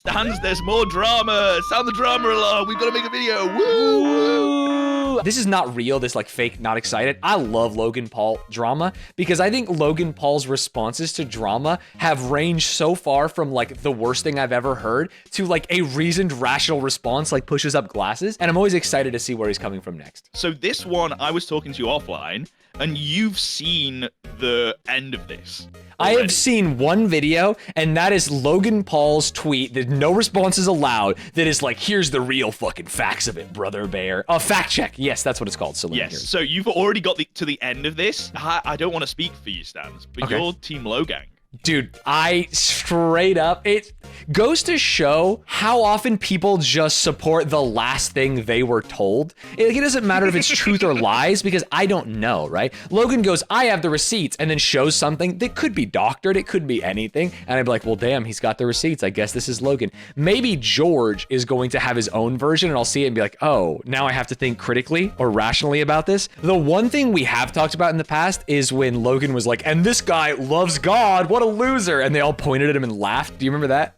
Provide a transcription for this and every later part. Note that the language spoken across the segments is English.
Stanz, there's more drama. Sound the drama alarm. We've got to make a video. Woo, woo. This is not real, this like fake not excited. I love Logan Paul drama because I think Logan Paul's responses to drama have ranged so far from like the worst thing I've ever heard to like a reasoned, rational response like pushes up glasses. And I'm always excited to see where he's coming from next. So this one, I was talking to you offline, and you've seen the end of this I already. have seen one video, and that is Logan Paul's tweet that no responses allowed. That is like, here's the real fucking facts of it, brother bear. Fact check. Yes, that's what it's called. So Yes, so you've already got to the end of this. I don't want to speak for you, Stanz, but Okay. you're Team Logang. Dude, I straight up, it goes to show how often people just support the last thing they were told. It doesn't matter if it's truth or lies because I don't know, right? Logan goes, I have the receipts, and then shows something that could be doctored. It could be anything. And I'd be like, well, damn, he's got the receipts. I guess this is Logan. Maybe George is going to have his own version and I'll see it and be like, oh, now I have to think critically or rationally about this. The one thing we have talked about in the past is when Logan was like, and this guy loves God. What a loser. And they all pointed at him and laughed. Do you remember that?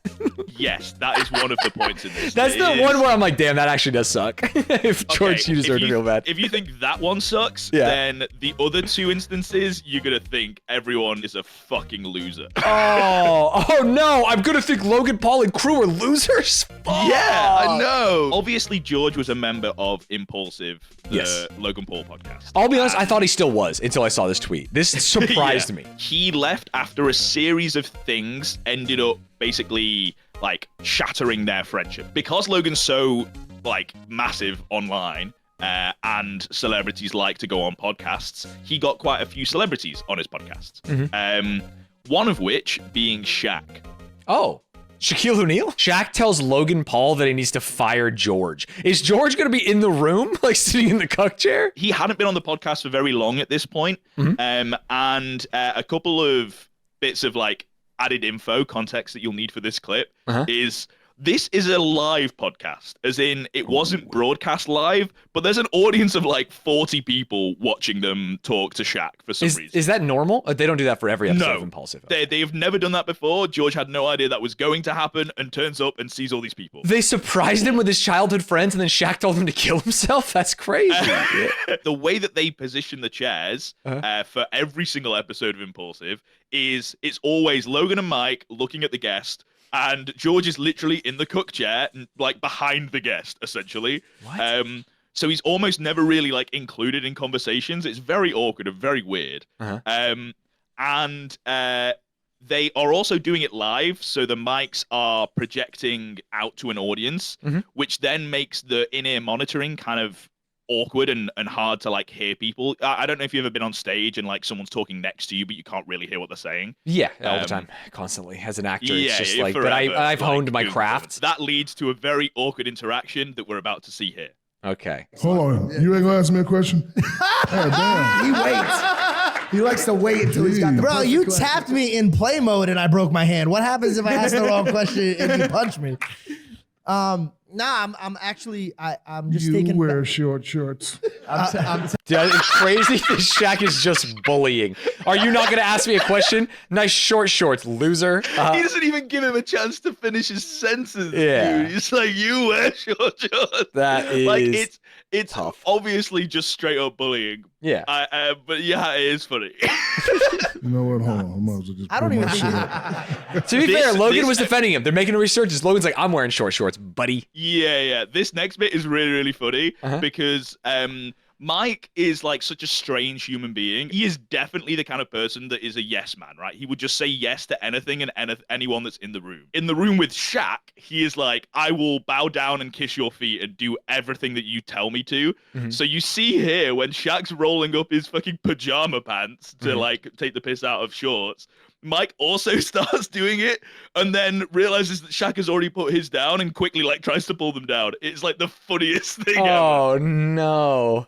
Yes, that is one of the points in this. That's the one where I'm like, damn, that actually does suck. If George, you deserve to feel bad. If you think that one sucks, Yeah. then the other two instances, you're going to think everyone is a fucking loser. Oh no, I'm gonna think Logan Paul and crew are losers? Yeah, I know. Obviously, George was a member of Impulsive, the Yes. Logan Paul podcast. I'll be honest, I thought he still was until I saw this tweet. This surprised Yeah. me. He left after a series of things ended up basically like shattering their friendship. Because Logan's so like massive online and celebrities like to go on podcasts, he got quite a few celebrities on his podcasts. One of which being Shaq. Oh. Shaquille O'Neal? Shaq tells Logan Paul that he needs to fire George. Is George gonna be in the room, like sitting in the cuck chair? He hadn't been on the podcast for very long at this point. And a couple of bits of like added info, context that you'll need for this clip is this is a live podcast, as in it wasn't broadcast live, but there's an audience of like 40 people watching them talk to Shaq for some reason. Is that normal? They don't do that for every episode No. of Impulsive. They've never done that before. George had no idea that was going to happen and turns up and sees all these people. They surprised him with his childhood friends and then Shaq told him to kill himself? That's crazy. The way that they position the chairs for every single episode of Impulsive is it's always Logan and Mike looking at the guest, and George is literally in the cook chair, like behind the guest, essentially. What? So he's almost never really like included in conversations. It's very awkward and very weird. And they are also doing it live, so the mics are projecting out to an audience, which then makes the in-ear monitoring kind of awkward and hard to like hear people. I don't know if you've ever been on stage and like someone's talking next to you, but you can't really hear what they're saying. Yeah, all the time, constantly. As an actor, it's just like, forever, but I've like, honed my doing craft. That leads to a very awkward interaction that we're about to see here. Okay. Hold on. You ain't gonna ask me a question? Damn. He waits. He likes to wait until he's got the Bro, perfect you question. tapped me in play mode and I broke my hand. What happens if I ask the wrong question and you punch me? I'm actually I'm just You taking. wear short shorts. Dude, it's crazy that Shaq is just bullying. Are you not going to ask me a question? Nice short shorts, loser. He doesn't even give him a chance to finish his sentence. Yeah. Dude. It's like, you wear short shorts. That is like it's tough. Obviously just straight up bullying. Yeah. But yeah, it is funny. You know what? Hold on. I might as well just I don't pull even my think. shit up. To be fair, Logan this- was defending him. They're making a resurgence. Logan's like, I'm wearing short shorts, buddy. Yeah. This next bit is really, really funny because Mike is like such a strange human being. He is definitely the kind of person that is a yes man, right? He would just say yes to anything and anyone that's in the room. In the room with Shaq, he is like, I will bow down and kiss your feet and do everything that you tell me to. So you see here when Shaq's rolling up his fucking pajama pants to like take the piss out of shorts, Mike also starts doing it and then realizes that Shaq has already put his down and quickly like tries to pull them down. It's like the funniest thing ever. Oh, no.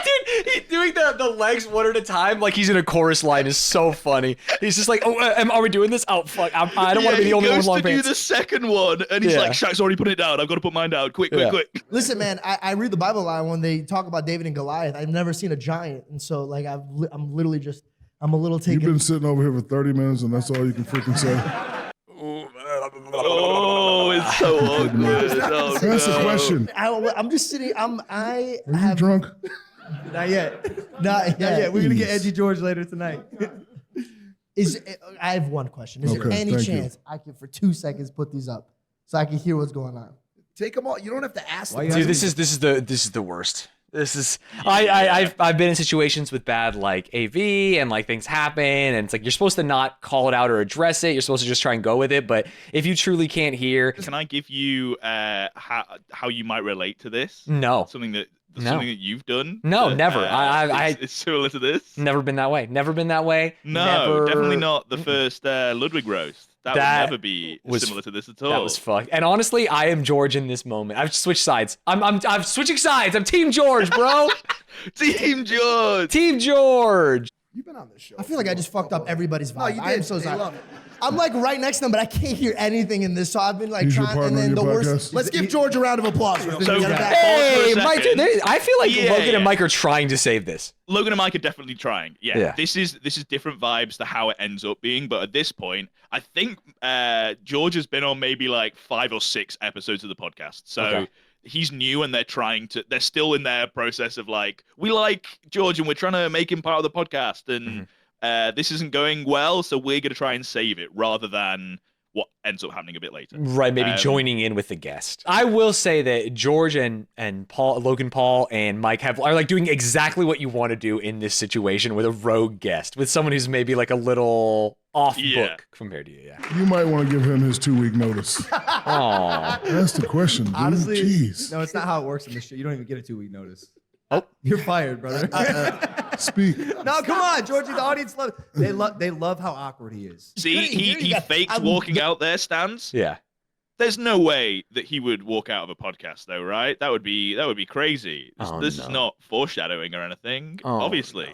Dude, he's doing the legs one at a time like he's in a chorus line is so funny. He's just like, are we doing this? Oh, fuck. I don't want to be the only one with long He goes to pants. do the second one, and he's Yeah. like, Shaq's already put it down. I've got to put mine down. Quick. Listen, man, I read the Bible line when they talk about David and Goliath. I've never seen a giant, and so like I'm literally just I'm a little You've taken. been sitting over here for 30 minutes, and that's all you can freaking say. Oh, it's so awkward. Oh, That's the no. question. I'm just sitting. I Are you have drunk? Not yet. not Yeah, we're gonna get Please. Edgy George later tonight. I have one question. Is there Okay, any thank you. chance I can, for 2 seconds, put these up so I can hear what's going on? Take them all. You don't have to ask them. Dude, this is the worst. This is I've been in situations with bad like AV and like things happen and it's like you're supposed to not call it out or address it. You're supposed to just try and go with it. But if you truly can't hear, Can I give you how you might relate to this? no, Something that No. something that you've done? No, that, never. it's similar to this. never been that way. Never been that way. No, Never, definitely not the first Ludwig roast. That would That never be was- similar to this at all. That was fucked. And honestly, I am George in this moment. I've switched sides. I'm switching sides. I'm Team George, bro. Team George. Team George. You've been on this show. I feel like I just fucked up everybody's vibe. you I am did. so They sorry. love it. I'm like right next to them, but I can't hear anything in this. So I've been like He's your trying, and partner then on the your worst. podcast? Let's give George a round of applause. For So- this. Yeah. Hey, Pause for a Mike, second. I feel like Yeah, Logan yeah. and Mike are trying to save this. Logan and Mike are definitely trying. Yeah. Yeah. This is different vibes to how it ends up being, but at this point, I think George has been on maybe like 5 or 6 episodes of the podcast. So Okay. he's new and they're still in their process of like, we like George and we're trying to make him part of the podcast and this isn't going well, so we're going to try and save it rather than what ends up happening a bit later. Right, maybe joining in with the guest. I will say that George and Logan Paul and Mike are like doing exactly what you want to do in this situation with a rogue guest, with someone who's maybe like a little off book compared to you. Yeah. You might want to give him his 2-week notice. Aw. That's the question, dude. Honestly, Jeez. no, it's not how it works in this show. You don't even get a 2-week notice. Oh. You're fired, brother. Speak. No, come on, Georgie. The audience loves. They love how awkward he is. See, he faked walking out there, Stanz. Yeah. There's no way that he would walk out of a podcast, though, right? That would be crazy. This is not foreshadowing or anything, obviously.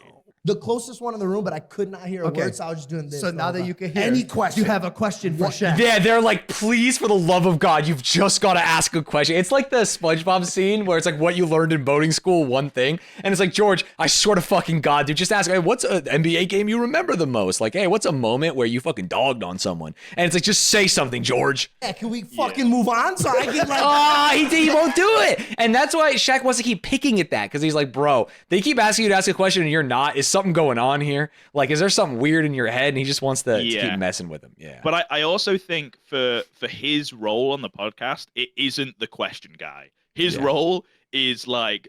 The closest one in the room, but I could not hear a Okay. word, so I was just doing this. So the now whole that time. you can hear, Any question? you have a question for Shaq. Yeah, they're like, please, for the love of God, you've just got to ask a question. It's like the SpongeBob scene where it's like what you learned in boating school, one thing. And it's like, George, I swear to fucking God, dude, just ask, hey, what's an NBA game you remember the most? Like, hey, what's a moment where you fucking dogged on someone? And it's like, just say something, George. Yeah, can we fucking move on so I can like? He won't do it. And that's why Shaq wants to keep picking at that because he's like, bro, they keep asking you to ask a question and you're not. Is something going on here? Like, is there something weird in your head? And he just wants to keep messing with him. Yeah. But I also think for his role on the podcast, it isn't the question guy. His role is like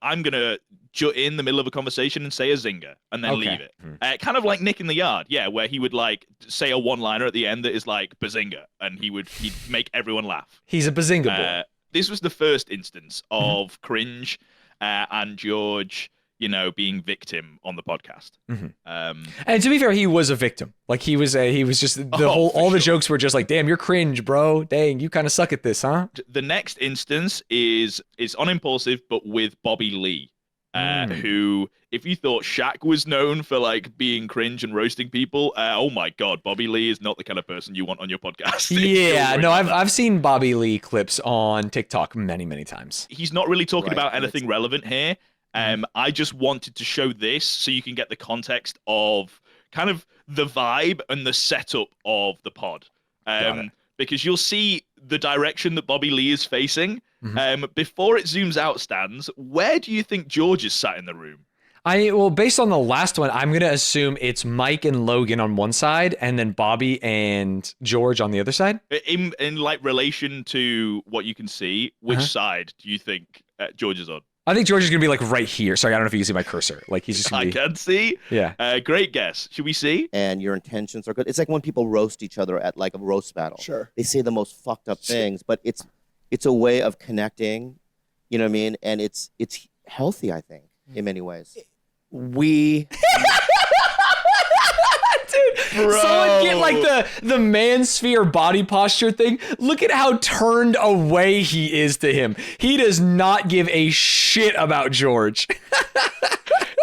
I'm going to jut in the middle of a conversation and say a zinger and then leave it. Kind of like Nick in the Yard, where he would like say a one-liner at the end that is like bazinga and he'd make everyone laugh. He's a bazinga boy. This was the first instance of cringe and George, being victim on the podcast. And to be fair, he was a victim. Like he was just all the jokes were just like, damn, you're cringe, bro. Dang, you kind of suck at this, huh? The next instance is on Impulsive, but with Bobby Lee, who, if you thought Shaq was known for like being cringe and roasting people, oh my God, Bobby Lee is not the kind of person you want on your podcast. Yeah, no, I've seen Bobby Lee clips on TikTok many, many times. He's not really talking about anything relevant here. I just wanted to show this so you can get the context of kind of the vibe and the setup of the pod. Because you'll see the direction that Bobby Lee is facing. Before it zooms out, Stanz, where do you think George is sat in the room? Based on the last one, I'm going to assume it's Mike and Logan on one side and then Bobby and George on the other side. In like relation to what you can see, which side do you think George is on? I think George is going to be like right here. Sorry, I don't know if you can see my cursor. Like he's just going to be... I can see. Yeah. Great guess. Should we see? And your intentions are good. It's like when people roast each other at like a roast battle. Sure. They say the most fucked up things, but it's a way of connecting, you know what I mean? And it's healthy, I think, in many ways. We Someone get like the man sphere body posture thing. Look at how turned away he is to him. He does not give a shit about George.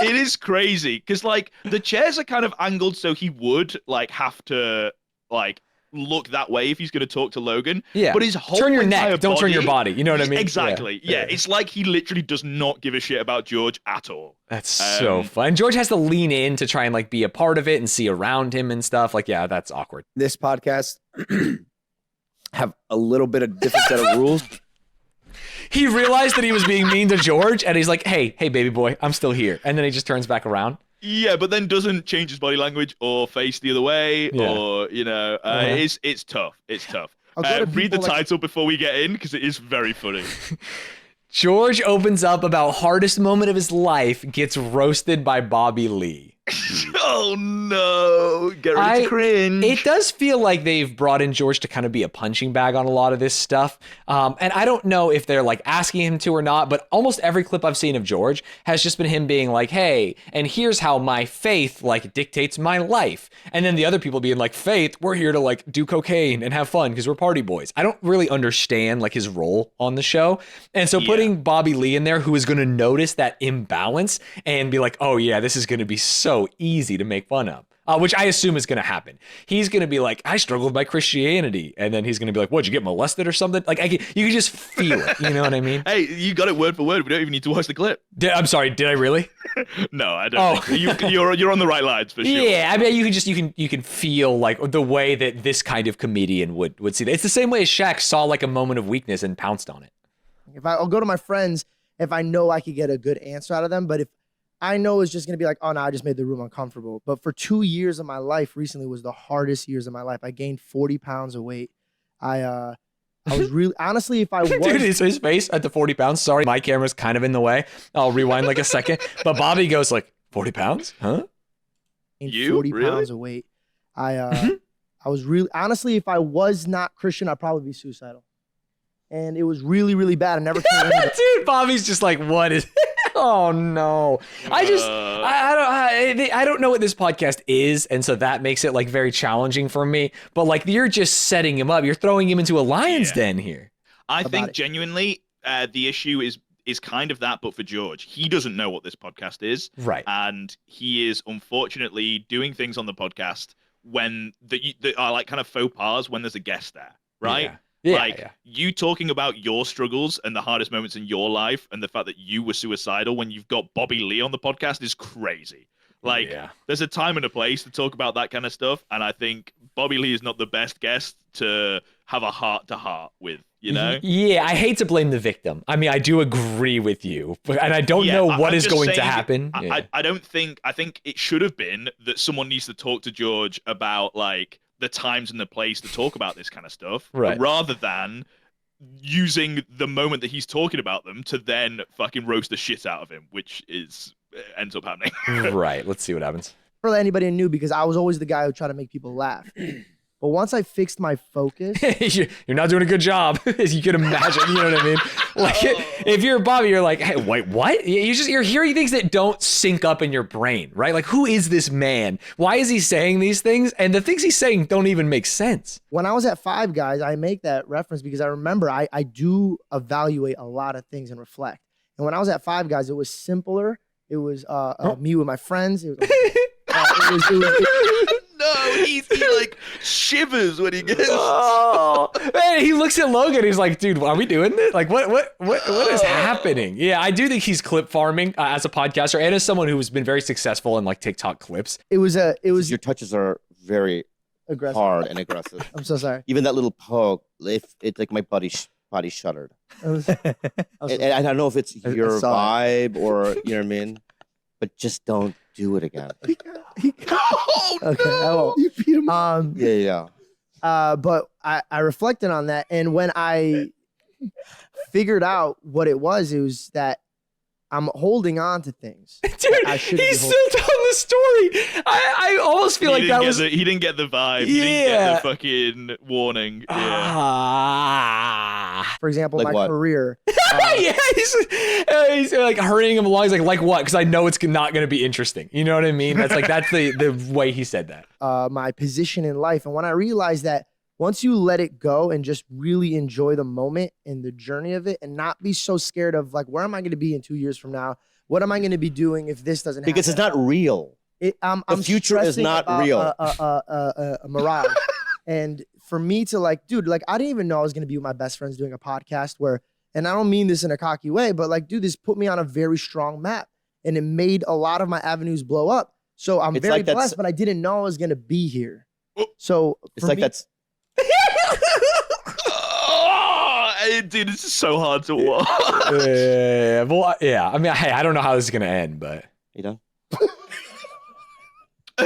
It is crazy because like the chairs are kind of angled so he would like have to like look that way if he's going to talk to Logan. Yeah. But his whole turn your entire neck, don't turn your body. body. You know what I mean? Exactly. Yeah. It's like he literally does not give a shit about George at all. That's so fun. George has to lean in to try and like be a part of it and see around him and stuff. Like, yeah, that's awkward. This podcast have a little bit of different set of rules. He realized that he was being mean to George, and he's like, hey, baby boy, I'm still here. And then he just turns back around. Yeah, but then doesn't change his body language or face the other way, or it's tough. It's tough. Read the title before we get in because it is very funny. George opens up about hardest moment of his life, gets roasted by Bobby Lee. Oh no, get ready to cringe. It does feel like they've brought in George to kind of be a punching bag on a lot of this stuff. And I don't know if they're like asking him to or not, but almost every clip I've seen of George has just been him being like, hey, and here's how my faith like dictates my life. And then the other people being like, Faith, we're here to like do cocaine and have fun because we're party boys. I don't really understand like his role on the show. And so putting Bobby Lee in there, who is going to notice that imbalance and be like, oh yeah, this is going to be so easy to make fun of, which I assume is going to happen. He's going to be like, I struggled by Christianity. And then he's going to be like, what'd you get molested or something? Like you can just feel it. You know what I mean? Hey, you got it word for word. We don't even need to watch the clip. I'm sorry. Did I really? No, I don't. Think so. You're on the right lines for sure. Yeah. I mean, you can feel like the way that this kind of comedian would see that. It's the same way as Shaq saw like a moment of weakness and pounced on it. I'll go to my friends if I know I could get a good answer out of them, but if I know it's just going to be like, oh, no, I just made the room uncomfortable. But for 2 years of my life recently was the hardest years of my life. I gained 40 pounds of weight. I was really, honestly, if I was. Dude, his face at the 40 pounds. Sorry, my camera's kind of in the way. I'll rewind like a second. But Bobby goes like, 40 pounds? Huh? You? 40 really? pounds of weight. I was really, honestly, if I was not Christian, I'd probably be suicidal. And it was really, really bad. I never told anyone. Dude, Bobby's just like, what is... Oh no! I don't know what this podcast is, and so that makes it like very challenging for me. But like you're just setting him up, you're throwing him into a lion's den here. I think genuinely, the issue is kind of that, but for George, he doesn't know what this podcast is, right? And he is unfortunately doing things on the podcast when that are like kind of faux pas when there's a guest there, right? Yeah. You talking about your struggles and the hardest moments in your life and the fact that you were suicidal when you've got Bobby Lee on the podcast is crazy. There's a time and a place to talk about that kind of stuff. And I think Bobby Lee is not the best guest to have a heart-to-heart with, you know? Yeah, I hate to blame the victim. I mean, I do agree with you, and I don't know what is going to happen. I think it should have been that someone needs to talk to George about, like, the times and the place to talk about this kind of stuff, right? Rather than using the moment that he's talking about them to then fucking roast the shit out of him, which ends up happening. Right. Let's see what happens. For anybody knew, because I was always the guy who tried to make people laugh. But once I fixed my focus, you're not doing a good job, as you can imagine. You know what I mean? Like, if you're Bobby, you're like, hey, wait, what? You're hearing things that don't sync up in your brain, right? Like, who is this man? Why is he saying these things? And the things he's saying don't even make sense. When I was at Five Guys, I make that reference because I remember I do evaluate a lot of things and reflect. And when I was at Five Guys, it was simpler. It was me with my friends. It was No, he like shivers when he gets. Oh, man, he looks at Logan. He's like, "Dude, are we doing this? Like, what is happening?" Yeah, I do think he's clip farming as a podcaster and as someone who's been very successful in like TikTok clips. It was Your touches are very aggressive. hard and aggressive. I'm so sorry. Even that little poke, it's like my body shuddered. And I don't know if it's your vibe or you know what I mean, but just don't do it again. Oh, okay, I won't. You beat him up. Yeah. But I reflected on that, and when I figured out what it was that I'm holding on to things. Dude, he's still telling the story. I almost feel like that was... He didn't get the vibe. He didn't get the fucking warning. Yeah. For example, like my career. Yeah, he's like hurrying him along. He's like what? Because I know it's not going to be interesting. You know what I mean? That's the way he said that. My position in life. And when I realized that once you let it go and just really enjoy the moment and the journey of it and not be so scared of like, where am I going to be in 2 years from now? What am I going to be doing if this doesn't happen? Because it's not real. I'm future is not about, real. A mirage. And for me to like, dude, like I didn't even know I was gonna be with my best friends doing a podcast where, and I don't mean this in a cocky way, but like, dude, this put me on a very strong map, and it made a lot of my avenues blow up. So I'm very blessed, but I didn't know I was gonna be here. So it's like that's. Dude, this is so hard to watch. Well, yeah. I mean, hey, I don't know how this is gonna end, but You done?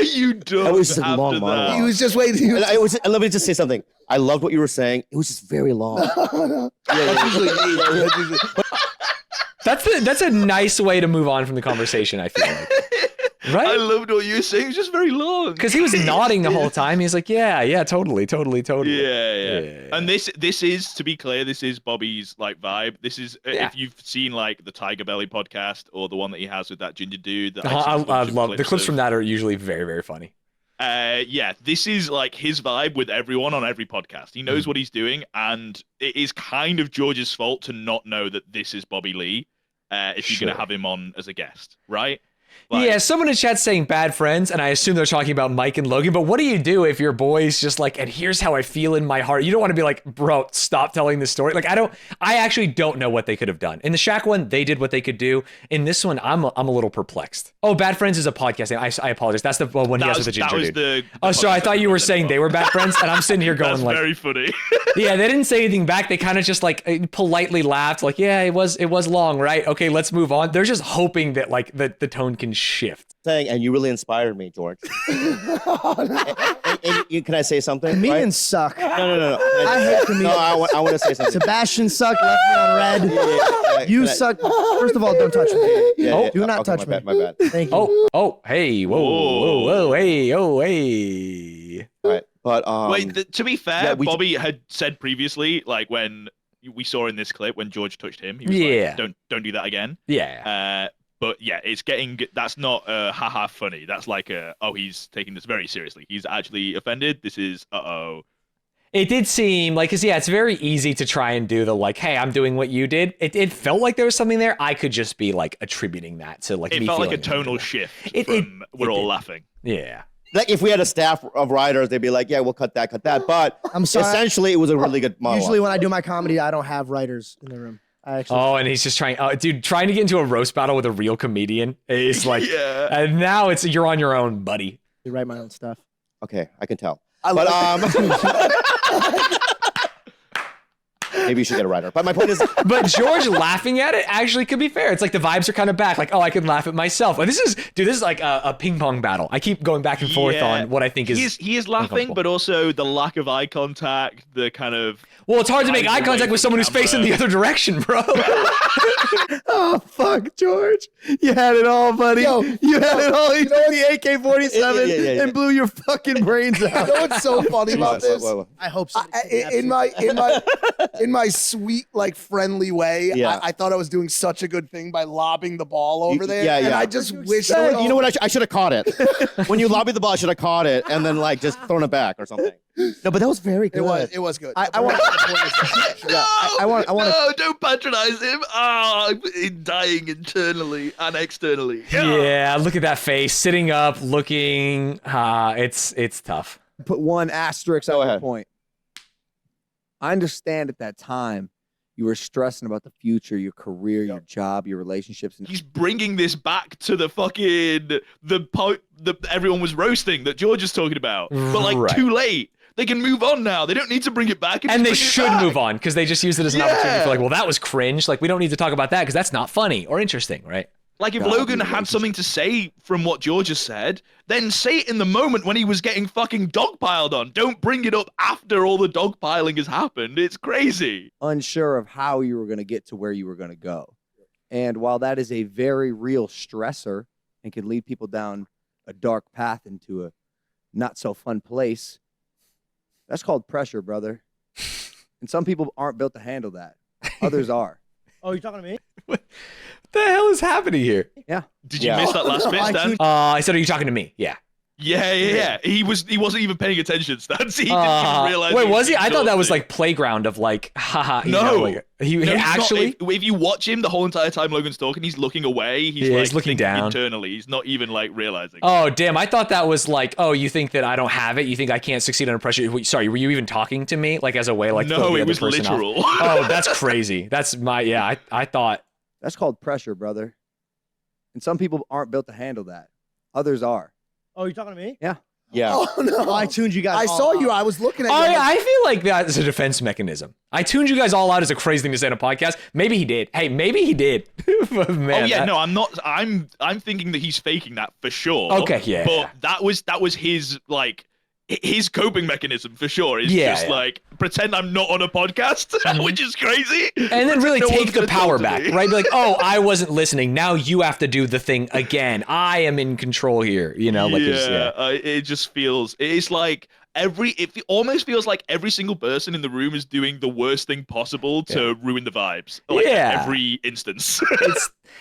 You don't. That was just a after long that. monologue. He was just waiting. And let me just say something. I loved what you were saying. It was just very long. that's a nice way to move on from the conversation, I feel like. Right? I loved what you were saying. It was just very long. Because he was nodding the whole time. He's like, yeah, totally. Yeah. And this is, to be clear, this is Bobby's like vibe. This is if you've seen like the Tiger Belly podcast or the one that he has with that ginger dude. That I love the clips from that are usually very, very funny. This is like his vibe with everyone on every podcast. He knows what he's doing, and it is kind of George's fault to not know that this is Bobby Lee. If you're gonna have him on as a guest, right? Like, yeah, someone in chat's saying bad friends, and I assume they're talking about Mike and Logan. But what do you do if your boy's just like, and here's how I feel in my heart? You don't want to be like, bro, stop telling this story. Like, I actually don't know what they could have done. In the Shaq one, they did what they could do. In this one, I'm a little perplexed. Oh, Bad Friends is a podcast name. I apologize. That's the one he has with the ginger dude. So I thought you were saying they were bad friends, and I'm sitting here going that's like, very funny. yeah, they didn't say anything back. They kind of just like politely laughed, like, yeah, it was long, right? Okay, let's move on. They're just hoping that like the tone can shift. And you really inspired me, George. and can I say something? Comedians suck. No. I hate comedians. No, I want to say something. Sebastian sucked, left me on red. Yeah, You suck. First of all, don't touch me. Do not touch me. My bad. Thank you. Hey, whoa, hey. All right, but Wait, to be fair, Bobby had said previously, like when we saw in this clip when George touched him, he was like, "Don't do that again." Yeah. But yeah, that's not haha funny. That's like he's taking this very seriously. He's actually offended. This is It did seem like, because it's very easy to try and do the like, hey, I'm doing what you did. It felt like there was something there. I could just be like attributing that to like it me felt like a feeling tonal shift. We're all laughing. Yeah. like if we had a staff of writers, they'd be like, yeah, we'll cut that. But I'm sorry. essentially, it was a really good monologue. Usually when I do my comedy, I don't have writers in the room. And he's just trying, dude, trying to get into a roast battle with a real comedian is like, and now you're on your own, buddy. I write my own stuff. Okay, I can tell. Maybe you should get a writer. But my point is... But George laughing at it actually could be fair. It's like the vibes are kind of back. Like, oh, I can laugh at myself. And this is like a ping pong battle. I keep going back and forth on what I think is... He is laughing, but also the lack of eye contact, the kind of... Well, it's hard to make eye contact with someone who's facing the other direction, bro. Oh, fuck, George. You had it all, buddy. Yo, you had it all. You know the AK-47 and blew your fucking brains out. You know what's so funny about this? I hope so. In my sweet, like, friendly way, I thought I was doing such a good thing by lobbing the ball over there. And I just wish... You know what? I should have caught it. When you lobbied the ball, I should have caught it and then, like, just thrown it back or something. No, but that was very good. It was good. I want No, don't patronize him. I'm dying internally and externally. Yeah, look at that face, sitting up, looking. It's tough. Put one asterisk Go on the ahead. point. I understand at that time you were stressing about the future, your career, your job, your relationships. And He's bringing this back to the fucking the everyone was roasting that George is talking about, but like too late. They can move on now. They don't need to bring it back. And they should move on because they just used it as an opportunity for like, well, that was cringe. Like, we don't need to talk about that because that's not funny or interesting, right? Like, if Logan had something to say from what George has said, then say it in the moment when he was getting fucking dogpiled on. Don't bring it up after all the dogpiling has happened. It's crazy. unsure of how you were going to get to where you were going to go. And while that is a very real stressor and can lead people down a dark path into a not so fun place, that's called pressure, brother. And some people aren't built to handle that. Others are. Oh, you're talking to me? What the hell is happening here? Yeah. Did you miss that last bit, Stan? I said, are you talking to me? Yeah. Yeah. He wasn't even paying attention, Stanz. He didn't even realize. Wait, was he? I thought that was like playground of like, haha. He actually. If you watch him the whole entire time Logan's talking, he's looking away. He's looking down internally. He's not even like realizing. Oh damn! I thought that was like, oh, you think that I don't have it? You think I can't succeed under pressure? Sorry, were you even talking to me like as a way like? No, it was literal. Oh, that's crazy. That's I thought. That's called pressure, brother. And some people aren't built to handle that. Others are. Oh, you're talking to me? Yeah. Yeah. Oh no! I tuned you guys. I saw you. I was looking at you. I feel like that is a defense mechanism. I tuned you guys all out as a crazy thing to say on a podcast. Maybe he did. Hey, maybe he did. Man, no, I'm not. I'm thinking that he's faking that for sure. Okay, yeah. But that was his like his coping mechanism for sure. Is just like pretend I'm not on a podcast, which is crazy. And then really take the power back, right? Be like, oh, I wasn't listening. Now you have to do the thing again. I am in control here. You know, like it just feels. It's like it almost feels like every single person in the room is doing the worst thing possible to ruin the vibes. Like every instance.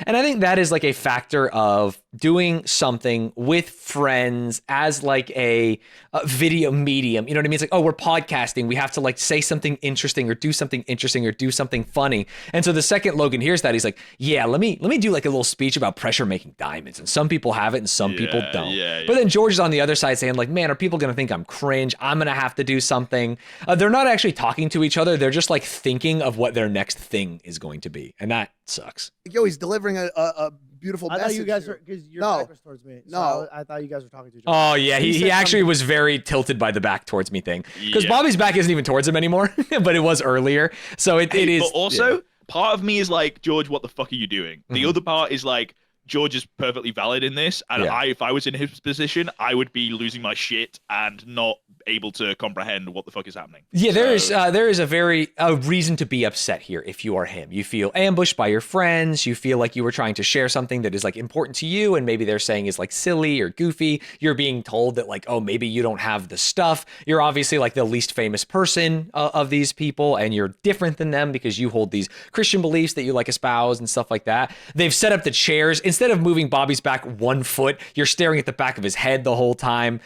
And I think that is like a factor of doing something with friends as like a video medium. You know what I mean? It's like, oh, we're podcasting. We have to like say something interesting or do something interesting or do something funny. And so the second Logan hears that, he's like, yeah, let me do like a little speech about pressure making diamonds. And some people have it and some people don't. But then George is on the other side saying like, man, are people going to think I'm cringe? I'm going to have to do something. They're not actually talking to each other. They're just like thinking of what their next thing is going to be. And that sucks. Yo, he's delivering a beautiful message. I thought you guys were, because your back was towards me. So I thought you guys were talking to each other. Oh, yeah. He actually was very tilted by the back towards me thing. Because Bobby's back isn't even towards him anymore, but it was earlier. So it is. But also, part of me is like, George, what the fuck are you doing? The other part is like, George is perfectly valid in this. And if I was in his position, I would be losing my shit and not able to comprehend what the fuck is happening. Yeah, there is a reason to be upset here if you are him. You feel ambushed by your friends. You feel like you were trying to share something that is like important to you and maybe they're saying is like silly or goofy. You're being told that like, oh, maybe you don't have the stuff. You're obviously like the least famous person of these people and you're different than them because you hold these Christian beliefs that you like espouse and stuff like that. They've set up the chairs. Instead of moving Bobby's back 1 foot, you're staring at the back of his head the whole time.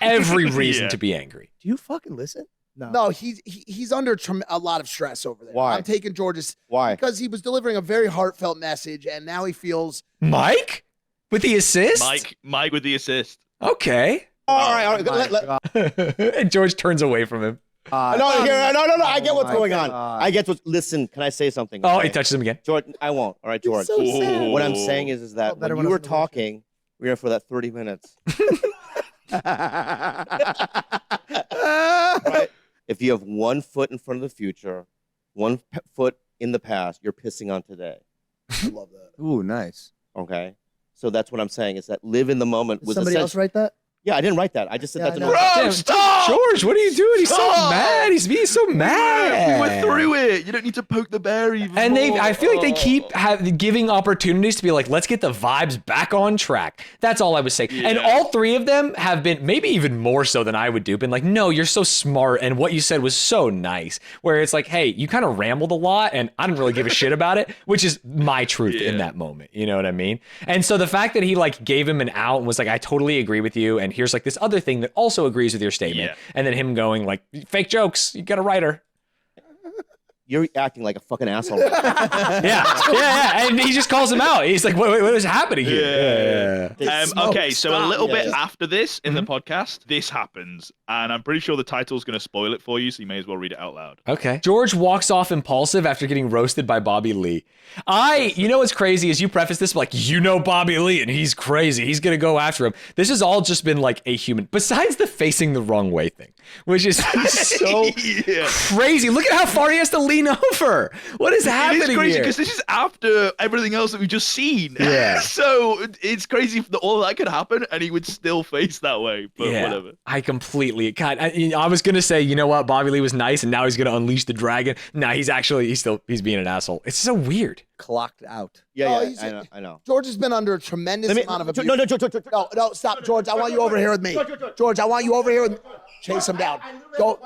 Every reason to be angry. Do you fucking listen? No, he's under a lot of stress over there. Why? I'm taking George's. Why? Because he was delivering a very heartfelt message, and now he feels. Mike with the assist. Mike with the assist. Okay. All right. And George turns away from him. No. I get what's going on. I get what. Listen, can I say something? Oh, he touches him again. George, I won't. All right, George. So sad. What I'm saying is that when you were talking, we were here for that 30 minutes. Right? If you have 1 foot in front of the future, 1 foot in the past, you're pissing on today. I love that. Ooh, nice. Okay, so that's what I'm saying is that live in the moment. Did somebody else write that? Yeah, I didn't write that. I just said that to Bro, stop! George, what are you doing? He's so mad. He's being so mad. We went through it. You don't need to poke the bear even And more. I feel like they keep giving opportunities to be like, let's get the vibes back on track. That's all I was saying. And all three of them have been, maybe even more so than I would do, been like, no, you're so smart. And what you said was so nice. Where it's like, hey, you kind of rambled a lot and I didn't really give a shit about it, which is my truth in that moment. You know what I mean? And so the fact that he like gave him an out and was like, I totally agree with you. And here's like this other thing that also agrees with your statement. And then him going like, fake jokes, you got a writer. You're acting like a fucking asshole. Yeah. And he just calls him out. He's like, what is happening here? Okay, so a little bit after this in the podcast, this happens. And I'm pretty sure the title's going to spoil it for you, so you may as well read it out loud. Okay. George walks off impulsive after getting roasted by Bobby Lee. You know what's crazy is you preface this like, you know Bobby Lee and he's crazy. He's going to go after him. This has all just been like a human, besides the facing the wrong way thing, which is so crazy. Look at how far he has to lean over. What is happening here? It is crazy because this is after everything else that we've just seen. Yeah. So it's crazy that all that could happen and he would still face that way. But whatever. I completely. God, I was gonna say, you know what, Bobby Lee was nice, and now he's gonna unleash the dragon. Nah, he's being an asshole. It's so weird. Clocked out. I know. George has been under a tremendous amount of abuse. No, George. No, stop, George. I want you over here with me. George, I want you over here with me. Chase him down. Go.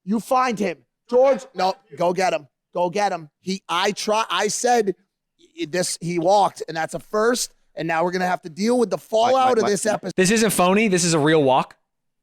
You find him. George, no, go get him. Go get him. I said this, he walked, and that's a first. And now we're going to have to deal with the fallout of this episode. This isn't phony. This is a real walk.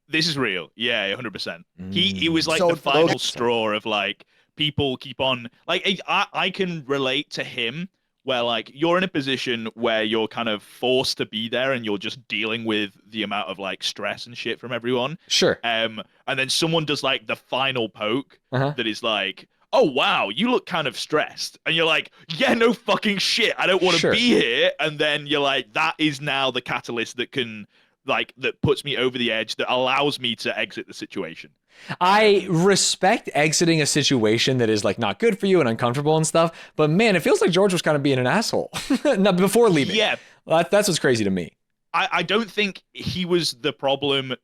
This is real. Yeah, 100%. He was like the final straw of like people keep on like I can relate to him where like you're in a position where you're kind of forced to be there and you're just dealing with the amount of like stress and shit from everyone. Sure. And then someone does like the final poke that is like, oh wow, you look kind of stressed. And you're like, yeah, no fucking shit. I don't want to be here. And then you're like, that is now the catalyst that can like that puts me over the edge, that allows me to exit the situation. I respect exiting a situation that is like not good for you and uncomfortable and stuff, but man, it feels like George was kind of being an asshole before leaving. Yeah. That's what's crazy to me. I don't think he was the problem,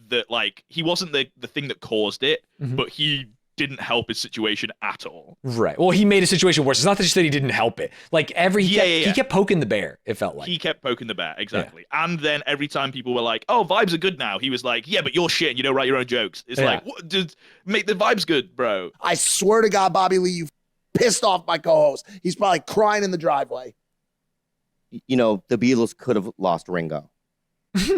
that like he wasn't the thing that caused it, but he didn't help his situation at all. Right. Well, he made a situation worse. It's not that he didn't help it. Like he kept poking the bear, it felt like. He kept poking the bear, exactly. Yeah. And then every time people were like, oh, vibes are good now, he was like, yeah, but you're shit and you don't write your own jokes. It's like, what, dude, make the vibes good, bro. I swear to God, Bobby Lee, you pissed off my co-host. He's probably crying in the driveway. You know, the Beatles could have lost Ringo. Dude,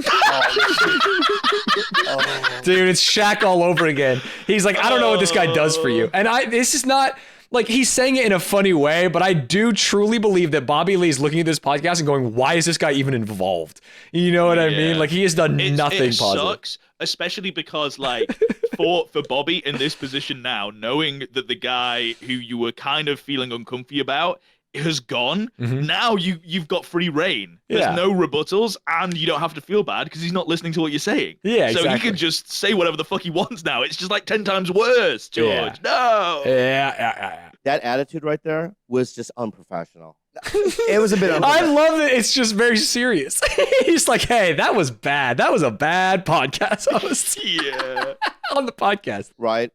it's Shaq all over again. He's like, I don't know what this guy does for you. And this is not like he's saying it in a funny way, but I do truly believe that Bobby Lee is looking at this podcast and going, why is this guy even involved? You know what I mean? Like he has done nothing it positive. Sucks, especially because like for Bobby in this position now, knowing that the guy who you were kind of feeling uncomfy about has gone. Now you've got free reign. There's no rebuttals, and you don't have to feel bad because he's not listening to what you're saying. Yeah, so he can just say whatever the fuck he wants now. It's just like 10 times worse, George. No. Yeah. That attitude right there was just unprofessional. It was a bit I love it. It's just very serious. He's like, hey, that was bad. That was a bad podcast host. Yeah. On the podcast. Right.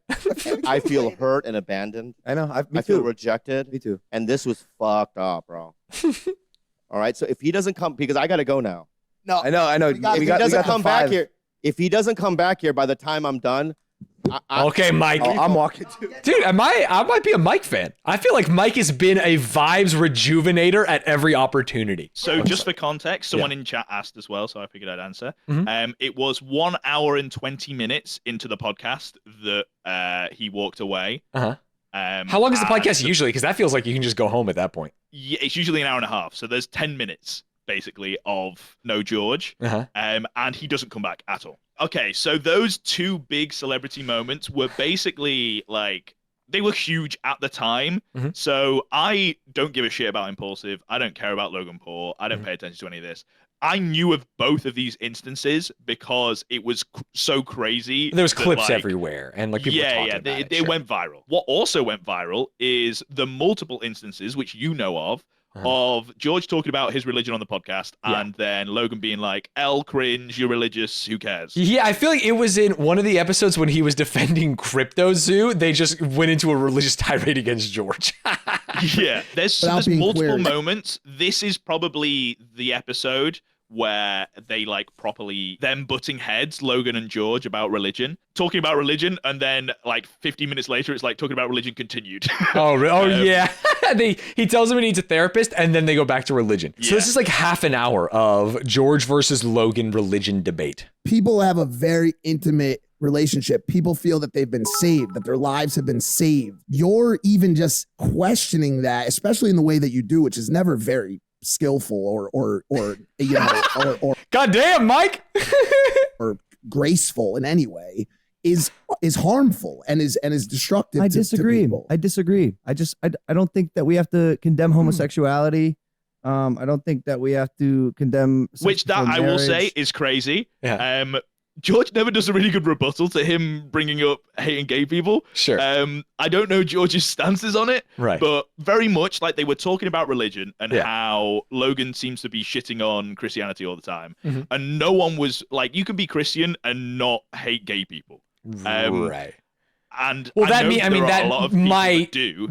I feel hurt and abandoned. I know. I feel rejected. Me too. And this was fucked up, bro. All right. So if he doesn't come, because I got to go now. No. I know. If he doesn't come back here, if he doesn't come back here by the time I'm done, okay, Mike. I'm walking too. Dude, I might be a Mike fan. I feel like Mike has been a vibes rejuvenator at every opportunity. So just for context, someone in chat asked as well, so I figured I'd answer. It was 1 hour and 20 minutes into the podcast that he walked away. How long is the podcast usually? Because that feels like you can just go home at that point. Yeah, it's usually an hour and a half. So there's 10 minutes basically of no George, and he doesn't come back at all. Okay, so those two big celebrity moments were basically like, they were huge at the time. So I don't give a shit about Impulsive. I don't care about Logan Paul. I don't pay attention to any of this. I knew of both of these instances because it was so crazy. There was clips everywhere, and like people were talking about it. It went viral. What also went viral is the multiple instances, which you know of George talking about his religion on the podcast, and then Logan being like, L cringe, you're religious, who cares? Yeah, I feel like it was in one of the episodes when he was defending Crypto Zoo, they just went into a religious tirade against George. Yeah, there's multiple moments. This is probably the episode where they like properly them butting heads, Logan and George, about religion, talking about religion, and then like 15 minutes later it's like talking about religion continued. Yeah. He tells him he needs a therapist, and then they go back to religion. So this is like half an hour of George versus Logan religion debate. People have a very intimate relationship. People feel that they've been saved, that their lives have been saved. You're even just questioning that, especially in the way that you do, which is never very skillful or you know or goddamn Mike or graceful in any way is harmful and is destructive. I disagree. To people. I disagree. I don't think that we have to condemn homosexuality. I don't think that we have to condemn which that marriage. I will say is crazy. George never does a really good rebuttal to him bringing up hating gay people. Sure. I don't know George's stances on it, right? But very much like they were talking about religion and how Logan seems to be shitting on Christianity all the time. And no one was like, you can be Christian and not hate gay people. Right. And well, my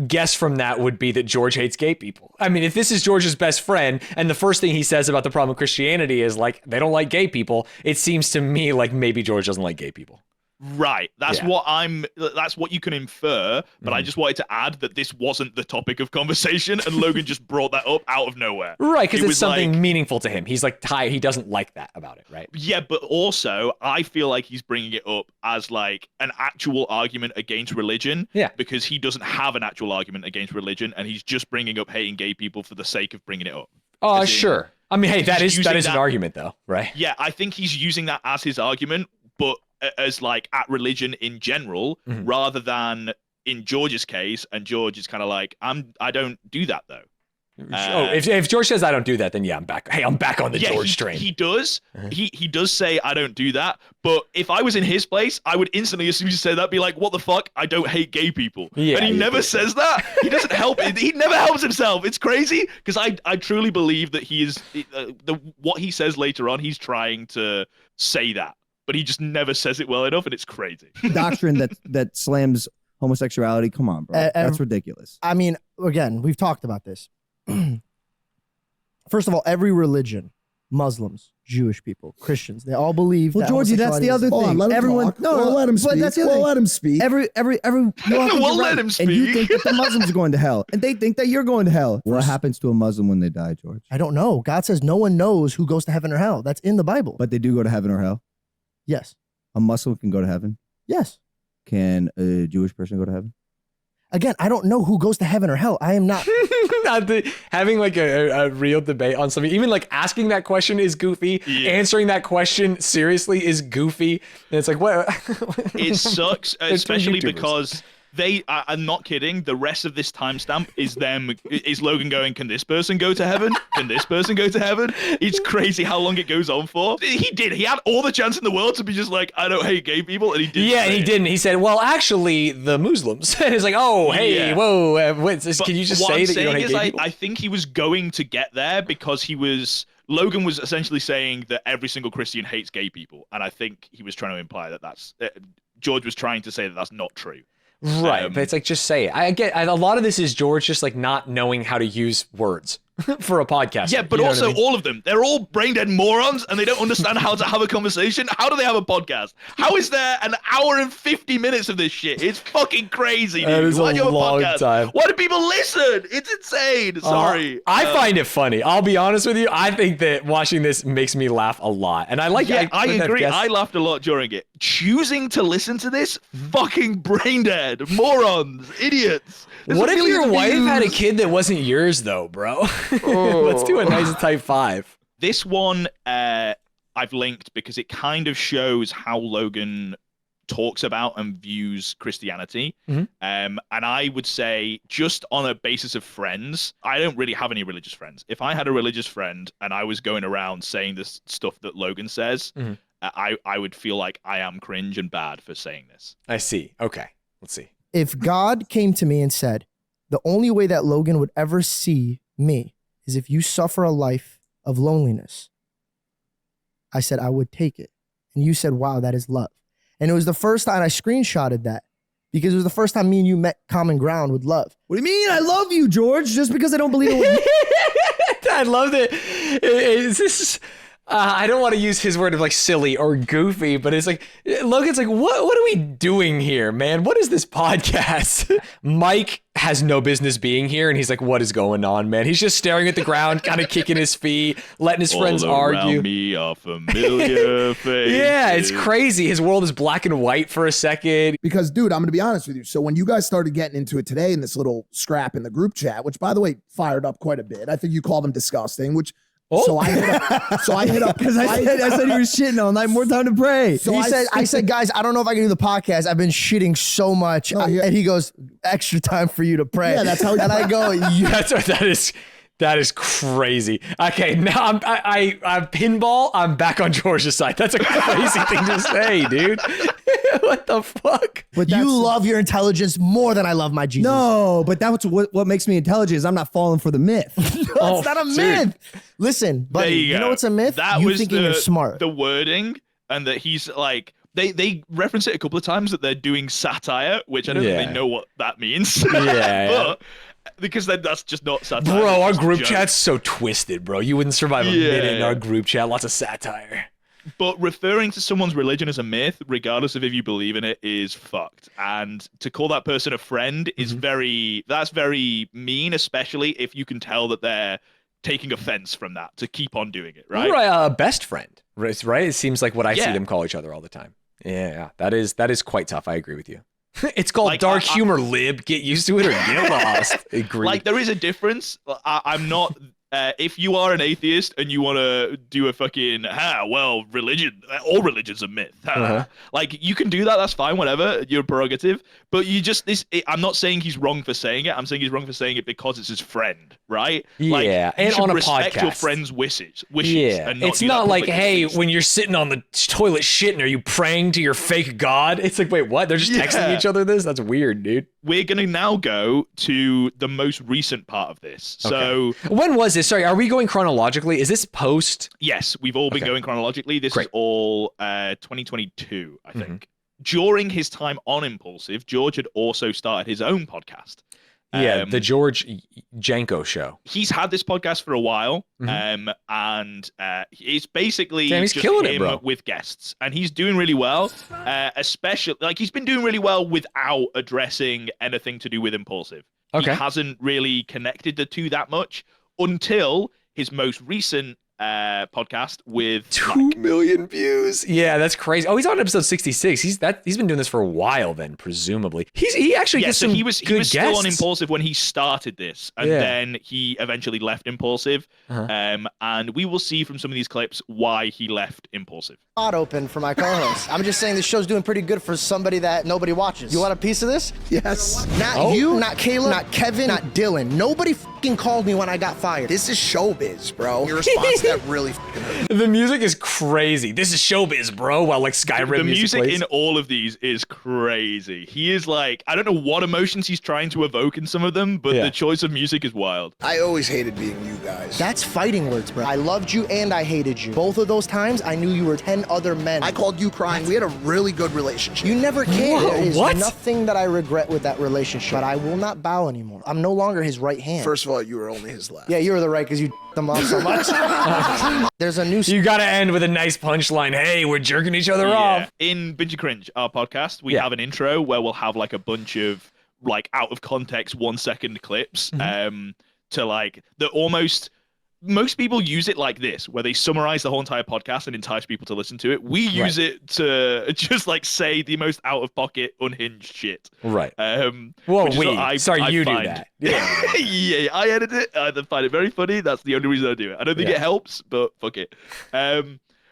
guess from that would be that George hates gay people. I mean, if this is George's best friend and the first thing he says about the problem with Christianity is like, they don't like gay people, it seems to me like maybe George doesn't like gay people. Right. That's what you can infer, but I just wanted to add that this wasn't the topic of conversation, and Logan just brought that up out of nowhere. Right, because It it's was something like- meaningful to him. He's like tired. He doesn't like that about it, right? Yeah, but also I feel like he's bringing it up as like an actual argument against religion. Yeah. Because he doesn't have an actual argument against religion, and he's just bringing up hating gay people for the sake of bringing it up. Oh, As in- sure. I mean, hey, that he's is an using that- argument, though, right? Yeah, I think he's using that as his argument, but as like at religion in general, rather than in George's case. And George is kind of like, I don't do that though. If George says I don't do that, then yeah, I'm back. Hey, I'm back on the George train. He does. He does say I don't do that. But if I was in his place, I would instantly, as soon as you say that, be like, what the fuck? I don't hate gay people. Yeah, and he never says that. He doesn't help. He never helps himself. It's crazy because I truly believe that he is what he says later on. He's trying to say that, but he just never says it well enough, and it's crazy. Doctrine that slams homosexuality. Come on, bro. That's ridiculous. I mean, again, we've talked about this. First of all, every religion, Muslims, Jewish people, Christians, they all believe. Well, that Georgie, that's the other Hold on, thing. let him Everyone, talk. We'll let him speak. That's the other We'll thing. let him speak. Every We'll let him And you speak. think that the Muslims are going to hell, and they think that you're going to hell. What happens to a Muslim when they die, George? I don't know. God says no one knows who goes to heaven or hell. That's in the Bible. But they do go to heaven or hell. Yes. A Muslim can go to heaven. Yes. Can a Jewish person go to heaven? Again, I don't know who goes to heaven or hell. I am not. Having like a real debate on something, even like asking that question is goofy. Yeah. Answering that question seriously is goofy. And it's like, what? It sucks, They're two especially YouTubers. because I'm not kidding. The rest of this timestamp is Logan going, can this person go to heaven? Can this person go to heaven? It's crazy how long it goes on for. He had all the chance in the world to be just like, I don't hate gay people, and he didn't. Yeah, and he didn't. He said, well, actually, the Muslims. And it's like, oh, hey, Yeah. whoa, can you just what say I'm that you don't saying hate is gay people? I think he was going to get there because Logan was essentially saying that every single Christian hates gay people, and I think he was trying to imply that George was trying to say that that's not true. Right, but it's like, just say it. I get a lot of this is George just like not knowing how to use words for a podcast. Yeah, but also all of them. They're all brain-dead morons, and they don't understand how to have a conversation. How do they have a podcast? How is there an hour and 50 minutes of this shit? It's fucking crazy, dude. That is Why a do you have a long podcast? time. Why do people listen? It's insane. Sorry. I find it funny. I'll be honest with you. I think that watching this makes me laugh a lot, and I like. Yeah, I wouldn't have agree. guessed- I laughed a lot during it. Choosing to listen to this, fucking brain dead, morons, idiots. There's What a if million your wife had a views. kid that wasn't yours, though, bro? Let's do a nice type 5. This one I've linked because it kind of shows how Logan talks about and views Christianity. And I would say, just on a basis of friends, I don't really have any religious friends. If I had a religious friend and I was going around saying this stuff that Logan says, I would feel like I am cringe and bad for saying this. I see. Okay, let's see. If God came to me and said, the only way that Logan would ever see me is if you suffer a life of loneliness, I said I would take it. And you said, wow, that is love. And it was the first time I screenshotted that because it was the first time me and you met common ground with love. What do you mean? I love you, George. Just because I don't believe in what you I love it. Is this? I don't want to use his word of like silly or goofy, but it's like Logan's like, what are we doing here, man? What is this podcast? Mike has no business being here, and he's like, what is going on, man? He's just staring at the ground, kind of kicking his feet, letting his friends All around argue. me are familiar faces. Yeah, it's crazy. His world is black and white for a second. Because, dude, I'm going to be honest with you. So when you guys started getting into it today in this little scrap in the group chat, which, by the way, fired up quite a bit. I think you called them disgusting, which... Oh. So I hit up because I said you were shitting all night. More time to pray. So I said, guys, I don't know if I can do the podcast. I've been shitting so much. And he goes, extra time for you to pray. Yeah, that's how he And I go, That is crazy. Okay, now I'm pinball. I'm back on George's side. That's a crazy thing to say, dude. What the fuck? but you love your intelligence more than I love my Jesus. No, but that's what makes me intelligent is I'm not falling for the myth. It's not a myth. Listen, buddy, There you know go. what's a myth? That you was thinking you're smart. The wording, and that he's like, they reference it a couple of times that they're doing satire, which I don't think they know what that means. Yeah. But, because that's just not satire. Bro, our it's just group joke. chat's so twisted, bro. You wouldn't survive a minute in our group chat. Lots of satire. But referring to someone's religion as a myth, regardless of if you believe in it, is fucked. And to call that person a friend is that's very mean, especially if you can tell that they're taking offense from that to keep on doing it, right? Right, best friend, right? It seems like what I see them call each other all the time. Yeah, that is quite tough. I agree with you. It's called like, dark humor, lib. Get used to it or get lost. Agree. Like, there is a difference. I'm not... if you are an atheist and you want to do a fucking, religion, all religion's a myth. Like, you can do that. That's fine, whatever. Your prerogative. But you just, I'm not saying he's wrong for saying it. I'm saying he's wrong for saying it because it's his friend, right? Yeah, like, and on a respect podcast. Your friend's wishes. Yeah, and not it's not like, hey, basis. when you're sitting on the toilet shitting, are you praying to your fake god? It's like, wait, what? They're just texting each other this? That's weird, dude. We're going to now go to the most recent part of this. So when was this? Sorry, are we going chronologically? Is this post? Yes, we've all been going chronologically. This is all 2022, I think. During his time on Impulsive, George had also started his own podcast. The George Jankos show. He's had this podcast for a while, and it's basically he's just killing him it, bro. with guests, and he's doing really well. Especially, like, he's been doing really well without addressing anything to do with Impulsive. Okay. He hasn't really connected the two that much until his most recent podcast with 2 million views. Yeah, that's crazy. Oh, he's on episode 66. He's been doing this for a while then, presumably. He actually gets some he was good still on guests. Impulsive when he started this, and then he eventually left Impulsive. And we will see from some of these clips why he left Impulsive. Not open for my co-host. I'm just saying this show's doing pretty good for somebody that nobody watches. You want a piece of this? Yes. Not you, not Caleb, not Kevin, not Dylan. Nobody fucking called me when I got fired. This is showbiz, bro. Your response that really fucking hurt. The music is crazy. This is showbiz, bro. While like Skyrim the music plays. in all of these is crazy. He is like, I don't know what emotions he's trying to evoke in some of them, but the choice of music is wild. I always hated being you guys. That's fighting words, bro. I loved you and I hated you. Both of those times, I knew you were 10 other men. I called you crying. We had a really good relationship. You never cared. Whoa, There is what? nothing that I regret with that relationship, but I will not bow anymore. I'm no longer his right hand. First of all, you were only his left. Yeah, you were the right because you them off so much. There's a new... You gotta end with a nice punchline. Hey, we're jerking each other off. In Binge and Cringe, our podcast, we have an intro where we'll have like a bunch of like out of context 1 second clips to like the almost... Most people use it like this, where they summarize the whole entire podcast and entice people to listen to it. We use it to just like say the most out of pocket, unhinged shit. Right. Well, you do that. Yeah. Yeah, I edit it. I find it very funny. That's the only reason I do it. I don't think it helps, but fuck it.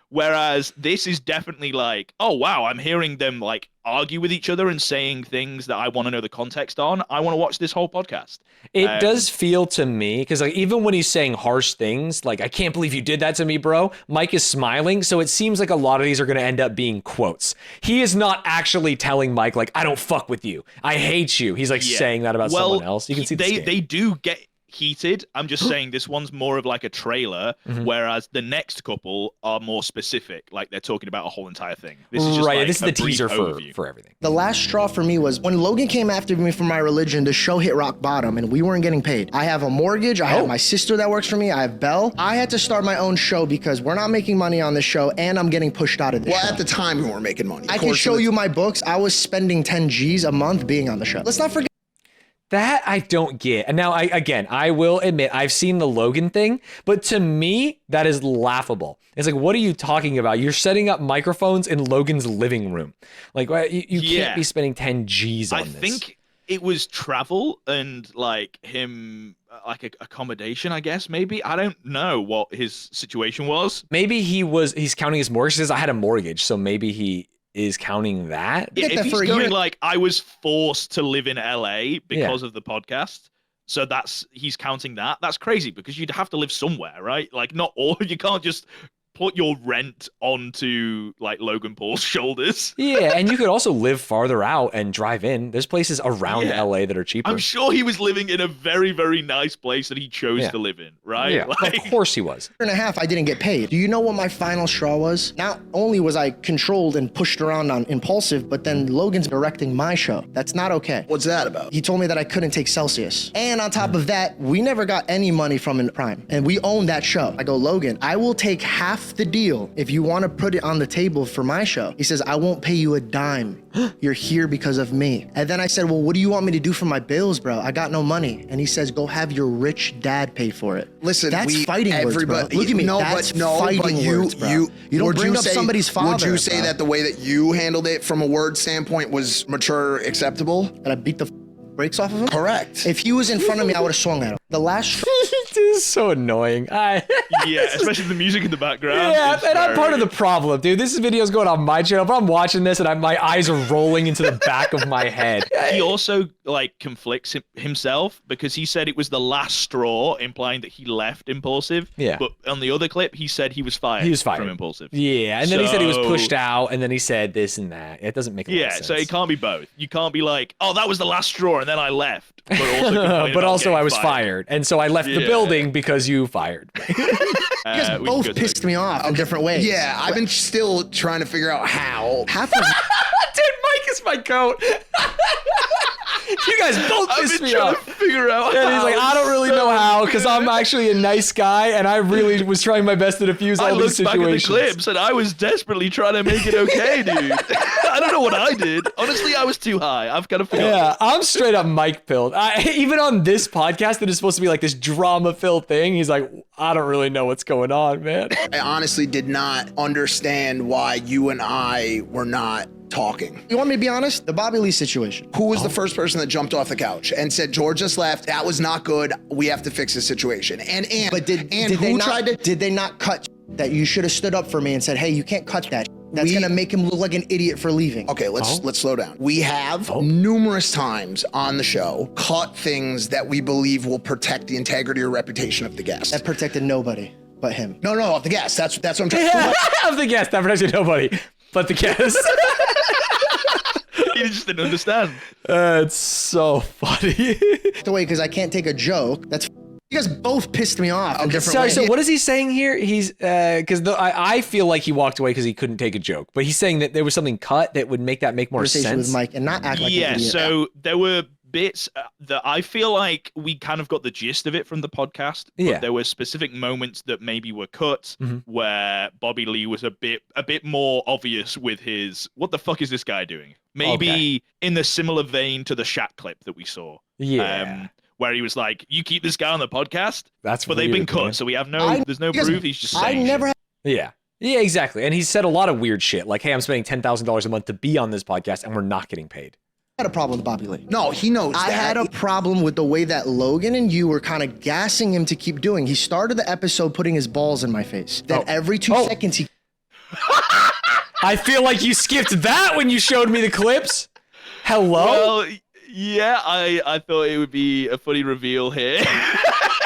Whereas this is definitely like, oh wow, I'm hearing them like argue with each other and saying things that I want to know the context on. I want to watch this whole podcast. It does feel to me, because like even when he's saying harsh things, like, I can't believe you did that to me, bro, Mike is smiling. So it seems like a lot of these are going to end up being quotes. He is not actually telling Mike, like, I don't fuck with you. I hate you. He's like saying that about someone else. You can see they do get heated. I'm just saying this one's more of like a trailer, whereas the next couple are more specific. Like they're talking about a whole entire thing. This is just like this is the teaser overview for everything. The last straw for me was when Logan came after me for my religion, the show hit rock bottom and we weren't getting paid. I have a mortgage. I have my sister that works for me. I have Belle. I had to start my own show because we're not making money on this show and I'm getting pushed out of this show. At the time, we weren't making money. I can show you my books. I was spending 10 G's a month being on the show. Let's not forget. That I don't get. And now, I will admit, I've seen the Logan thing, but to me, that is laughable. It's like, what are you talking about? You're setting up microphones in Logan's living room. Like, you can't be spending 10 G's on this. I think it was travel and like him, like accommodation, I guess, maybe. I don't know what his situation was. Maybe he's counting his mortgage. He says, I had a mortgage, so maybe he is counting that. If he's going like, I was forced to live in LA because of the podcast, so he's counting that. That's crazy because you'd have to live somewhere, right? Like you can't just put your rent onto like Logan Paul's shoulders. Yeah, and you could also live farther out and drive in. There's places around LA that are cheaper. I'm sure he was living in a very, very nice place that he chose to live in, right? Yeah, like, of course he was. And a half, I didn't get paid. Do you know what my final straw was? Not only was I controlled and pushed around on Impulsive, but then Logan's directing my show. That's not okay. What's that about? He told me that I couldn't take Celsius. And on top of that, we never got any money from Prime. And we own that show. I go, Logan, I will take half half the deal if you want to put it on the table for my show. He says, I won't pay you a dime. You're here because of me. And then I said, well, what do you want me to do for my bills, bro? I got no money. And he says, go have your rich dad pay for it. Listen, that's fighting words, bro. Look at me. That's fighting words, bro. You don't bring up somebody's father. Would you say that the way that you handled it from a word standpoint was mature, acceptable? That I beat the brakes off of him? Correct. If he was in front of me, I would have swung at him. The last This is so annoying. Yeah, especially the music in the background. Yeah, and I'm part of the problem, dude. This video is going on my channel, but I'm watching this and my eyes are rolling into the back of my head. He also like conflicts himself because he said it was the last straw, implying that he left Impulsive. Yeah. But on the other clip, he said he was fired. He was fired from Impulsive. Yeah, and then he said he was pushed out, and then he said this and that. It doesn't make a lot of sense. So it can't be both. You can't be like, oh, that was the last straw, and then I left. But also, I was fired, and so I left the building because you fired me. You guys both pissed me off in different ways. Yeah, I've been still trying to figure out how. Half of Dude, Mike is my goat. You guys both pissed me off. Figure out. And he's like, I don't really know how, because I'm actually a nice guy, and I really was trying my best to diffuse all these situations. I looked back at the clips, and I was desperately trying to make it okay, dude. I don't know what I did. Honestly, I was too high. I've got to forget. Yeah, I'm straight up Mike pilled. Even on this podcast that is supposed to be like this drama-filled thing, he's like, I don't really know what's going on, man. I honestly did not understand why you and I were not talking. You want me to be honest? The Bobby Lee situation. Who was the first person that jumped off the couch and said, George just left, that was not good, we have to fix the situation? But did they not cut that you should have stood up for me and said, hey, you can't cut that. That's gonna make him look like an idiot for leaving. Okay, let's slow down. We have numerous times on the show cut things that we believe will protect the integrity or reputation of the guest. That protected nobody but him. No, of the guest. That's what I'm trying to say. Of the guest, that protected nobody but the guest. He just didn't understand. It's so funny. The way, because I can't take a joke. That's you guys both pissed me off in different ways. So what is he saying here? He's because I feel like he walked away because he couldn't take a joke, but he's saying that there was something cut that would make that make more sense with Mike and not act like an idiot. So there were bits that I feel like we kind of got the gist of it from the podcast. But there were specific moments that maybe were cut where Bobby Lee was a bit more obvious with his what the fuck is this guy doing? Maybe in the similar vein to the Shaq clip that we saw. Yeah. Where he was like, "You keep this guy on the podcast," but they've been cut, so we have there's no proof. He's just saying. Yeah, exactly. And he said a lot of weird shit, like, "Hey, I'm spending $10,000 a month to be on this podcast, and we're not getting paid." I had a problem with Bobby Lee. No, he knows I had a problem with the way that Logan and you were kind of gassing him to keep doing. He started the episode putting his balls in my face. Then every 2 seconds he. I feel like you skipped that when you showed me the clips. Hello. Well, yeah, I thought it would be a funny reveal here.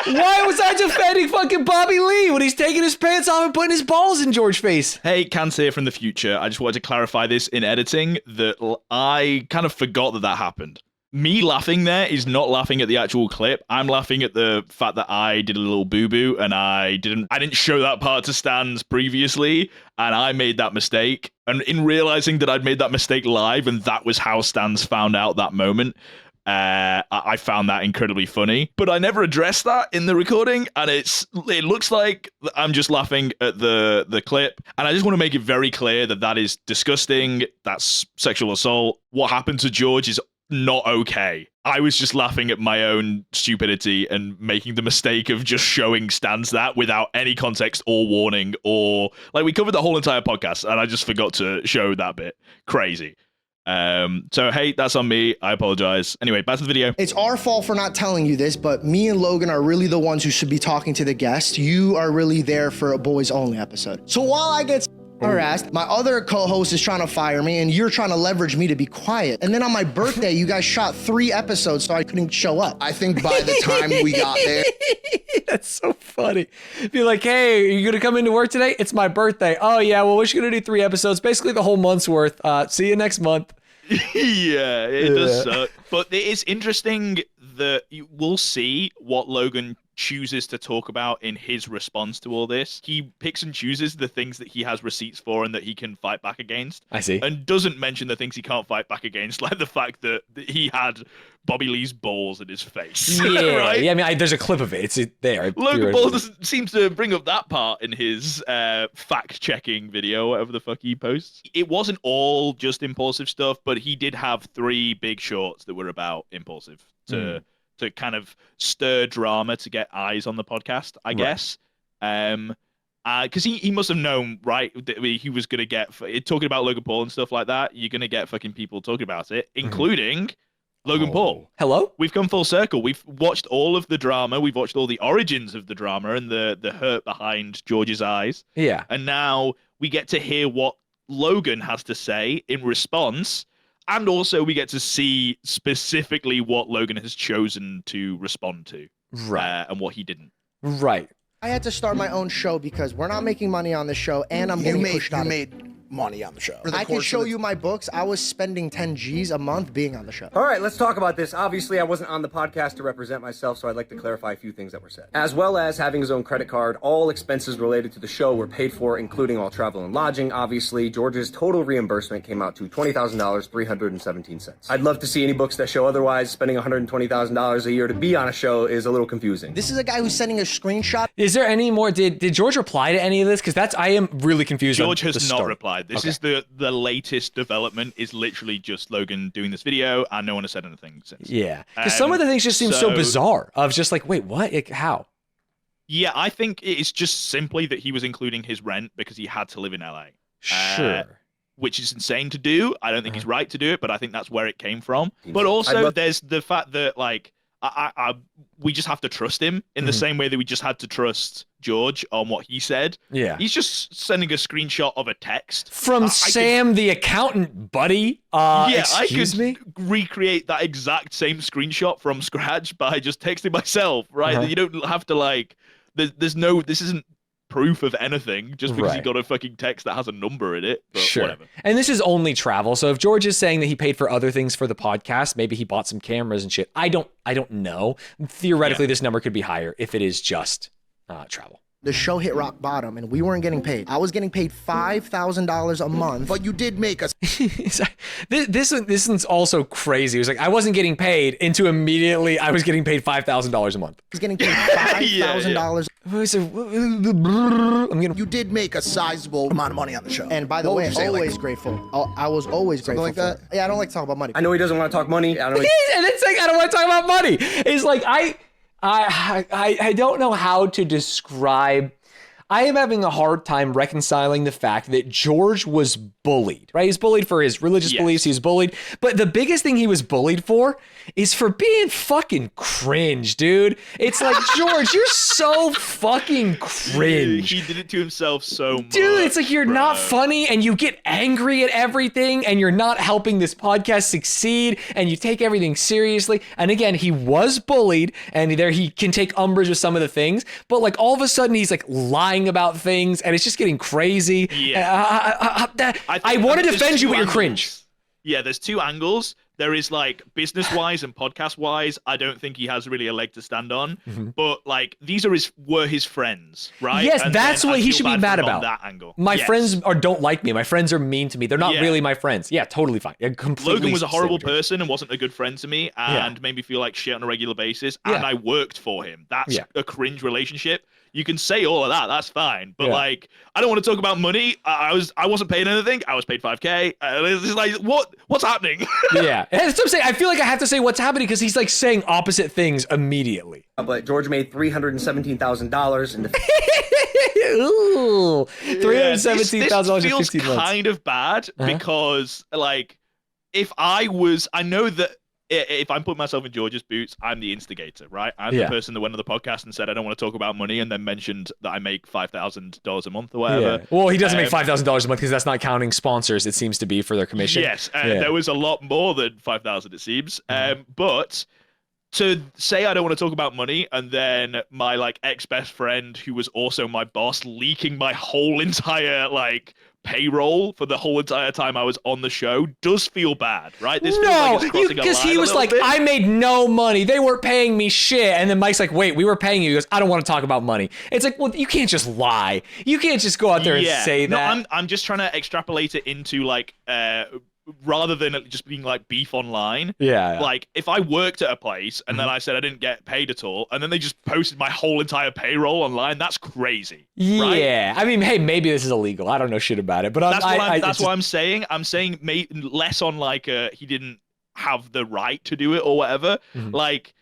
Why was I defending fucking Bobby Lee when he's taking his pants off and putting his balls in George's face? Hey, Cans here from the future. I just wanted to clarify this in editing that I kind of forgot that happened. Me laughing there is not laughing at the actual clip. I'm laughing at the fact that I did a little boo-boo and I didn't show that part to Stanz previously, and I made that mistake. And in realizing that I'd made that mistake live and that was how Stanz found out that moment, I found that incredibly funny. But I never addressed that in the recording, and it looks like I'm just laughing at the clip. And I just want to make it very clear that that is disgusting. That's sexual assault. What happened to George is not okay. I was just laughing at my own stupidity and making the mistake of just showing Stanz that without any context or warning, or like we covered the whole entire podcast and I just forgot to show that bit. Crazy. So hey, that's on me. I apologize. Anyway, back to the video. It's our fault for not telling you this, but me and Logan are really the ones who should be talking to the guest. You are really there for a boys only episode. So while I get harassed, my other co-host is trying to fire me and you're trying to leverage me to be quiet. And then on my birthday, you guys shot 3 episodes so I couldn't show up. I think by the time we got there. That's so funny. Be like, hey, are you going to come into work today? It's my birthday. Oh yeah, well, we're just going to do 3 episodes, basically the whole month's worth. See you next month. Yeah, it does suck. But it is interesting that we'll see what Logan chooses to talk about in his response to all this. He picks and chooses the things that he has receipts for and that he can fight back against. I see. And doesn't mention the things he can't fight back against, like the fact that he had Bobby Lee's balls in his face. Yeah, right? yeah. I mean, there's a clip of it. It's there. Logan Paul doesn't seem to bring up that part in his fact-checking video, whatever the fuck he posts. It wasn't all just impulsive stuff, but he did have 3 big shorts that were about impulsive to kind of stir drama to get eyes on the podcast, I guess. Because he must have known, right, that he was going to get, talking about Logan Paul and stuff like that, you're going to get fucking people talking about it, including Logan Paul. Hello? We've come full circle. We've watched all of the drama. We've watched all the origins of the drama and the hurt behind George's eyes. Yeah. And now we get to hear what Logan has to say in response. And also we get to see specifically what Logan has chosen to respond to. Right. And what he didn't. Right. I had to start my own show because we're not making money on the show, and I'm getting pushed out. You made money on the show. I can show you my books. I was spending 10 G's a month being on the show. All right, let's talk about this. Obviously, I wasn't on the podcast to represent myself, so I'd like to clarify a few things that were said. As well as having his own credit card, all expenses related to the show were paid for, including all travel and lodging. Obviously, George's total reimbursement came out to $20,000, 317 cents. I'd love to see any books that show otherwise. Spending $120,000 a year to be on a show is a little confusing. This is a guy who's sending a screenshot. Is there any more? Did George reply to any of this? Because I am really confused. George on has the not start. replied. This is the latest development is literally just Logan doing this video, and no one has said anything since. Yeah, because some of the things just seem so bizarre. Of just like, wait, what? How? Yeah, I think it's just simply that he was including his rent because he had to live in LA. Sure. Which is insane to do. I don't think he's right to do it, but I think that's where it came from. But also, there's the fact that like we just have to trust him in the same way that we just had to trust George on what he said. Yeah. He's just sending a screenshot of a text From Sam, the accountant, buddy. Excuse me? Recreate that exact same screenshot from scratch by just texting myself, right? You don't have to like, this isn't proof of anything just because he got a fucking text that has a number in it. But whatever. And this is only travel. So if George is saying that he paid for other things for the podcast, maybe he bought some cameras and shit. I don't know. Theoretically, this number could be higher if it is just travel. The show hit rock bottom and we weren't getting paid. I was getting paid $5,000 a month. But you did make us. This one's also crazy. It was like, I wasn't getting paid into immediately I was getting paid $5,000 a month. I was getting paid $5,000. You did make a sizable amount of money on the show. And by the way, always grateful. I was always grateful. Like that? Yeah, I don't like to talk about money. I know he doesn't want to talk money. And it's like, I don't want to talk about money. It's like, I don't know how to describe. I am having a hard time reconciling the fact that George was bullied, right? He's bullied for his religious beliefs. He's bullied. But the biggest thing he was bullied for is for being fucking cringe, dude. It's like, George, you're so fucking cringe. He did it to himself so much. Dude, it's like you're not funny and you get angry at everything and you're not helping this podcast succeed and you take everything seriously. And again, he was bullied and there he can take umbrage with some of the things, but like all of a sudden he's like lying about things and it's just getting crazy. Yeah. I want to defend you, but you're cringe. Yeah, there's 2 angles. There is like business-wise and podcast-wise, I don't think he has really a leg to stand on. But like these were his friends, right? Yes, and that's what he should be mad for him on about. that angle. My friends don't like me. My friends are mean to me. They're not really my friends. Yeah, totally fine. Logan was a horrible person and wasn't a good friend to me and made me feel like shit on a regular basis. And I worked for him. That's a cringe relationship. You can say all of that. That's fine. But like, I don't want to talk about money. I wasn't paying anything. I was paid $5K. It's just like, what's happening? Yeah. That's what I'm saying. I feel like I have to say what's happening because he's like saying opposite things immediately. But George made $317,000 in the Ooh, $317,000 in 15 months. This feels kind of bad because like, I know that if I'm putting myself in George's boots, I'm the instigator, right? I'm the person that went on the podcast and said, I don't want to talk about money, and then mentioned that I make $5,000 a month or whatever. Yeah. Well, he doesn't make $5,000 a month because that's not counting sponsors, it seems to be, for their commission. Yes, and there was a lot more than 5,000, it seems. But to say I don't want to talk about money, and then my like ex-best friend, who was also my boss, leaking my whole entire like payroll for the whole entire time I was on the show does feel bad, right? This feels like it's crossing a line because he was like, bit. I made no money. They weren't paying me shit. And then Mike's like, wait, we were paying you. He goes, I don't want to talk about money. It's like, well, you can't just lie. You can't just go out there and say that. I'm just trying to extrapolate it into like rather than it just being like beef online. Yeah. Like if I worked at a place and then I said I didn't get paid at all, and then they just posted my whole entire payroll online, that's crazy. Yeah. Right? I mean, hey, maybe this is illegal. I don't know shit about it, but that's what I'm saying. I'm saying less on like he didn't have the right to do it or whatever. Like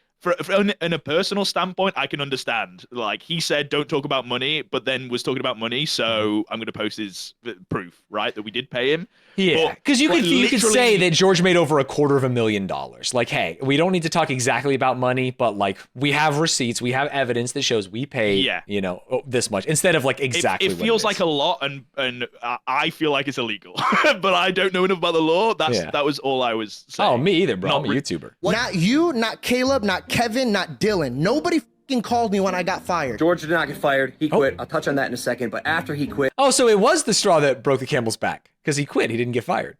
in a personal standpoint, I can understand. Like he said, don't talk about money, but then was talking about money. So I'm going to post his proof, right, that we did pay him. Yeah, because you could say that George made over $250,000. Like, hey, we don't need to talk exactly about money, but like we have receipts, we have evidence that shows we paid, this much instead of like exactly. It feels like a lot, and I feel like it's illegal, but I don't know enough about the law. That was all I was saying. Oh, me either, bro. I'm a YouTuber. Not you, not Caleb, not Kevin, not Dylan. Nobody fucking called me when I got fired. George did not get fired. He quit. I'll touch on that in a second. But after he quit. Oh, so it was the straw that broke the camel's back because he quit. He didn't get fired.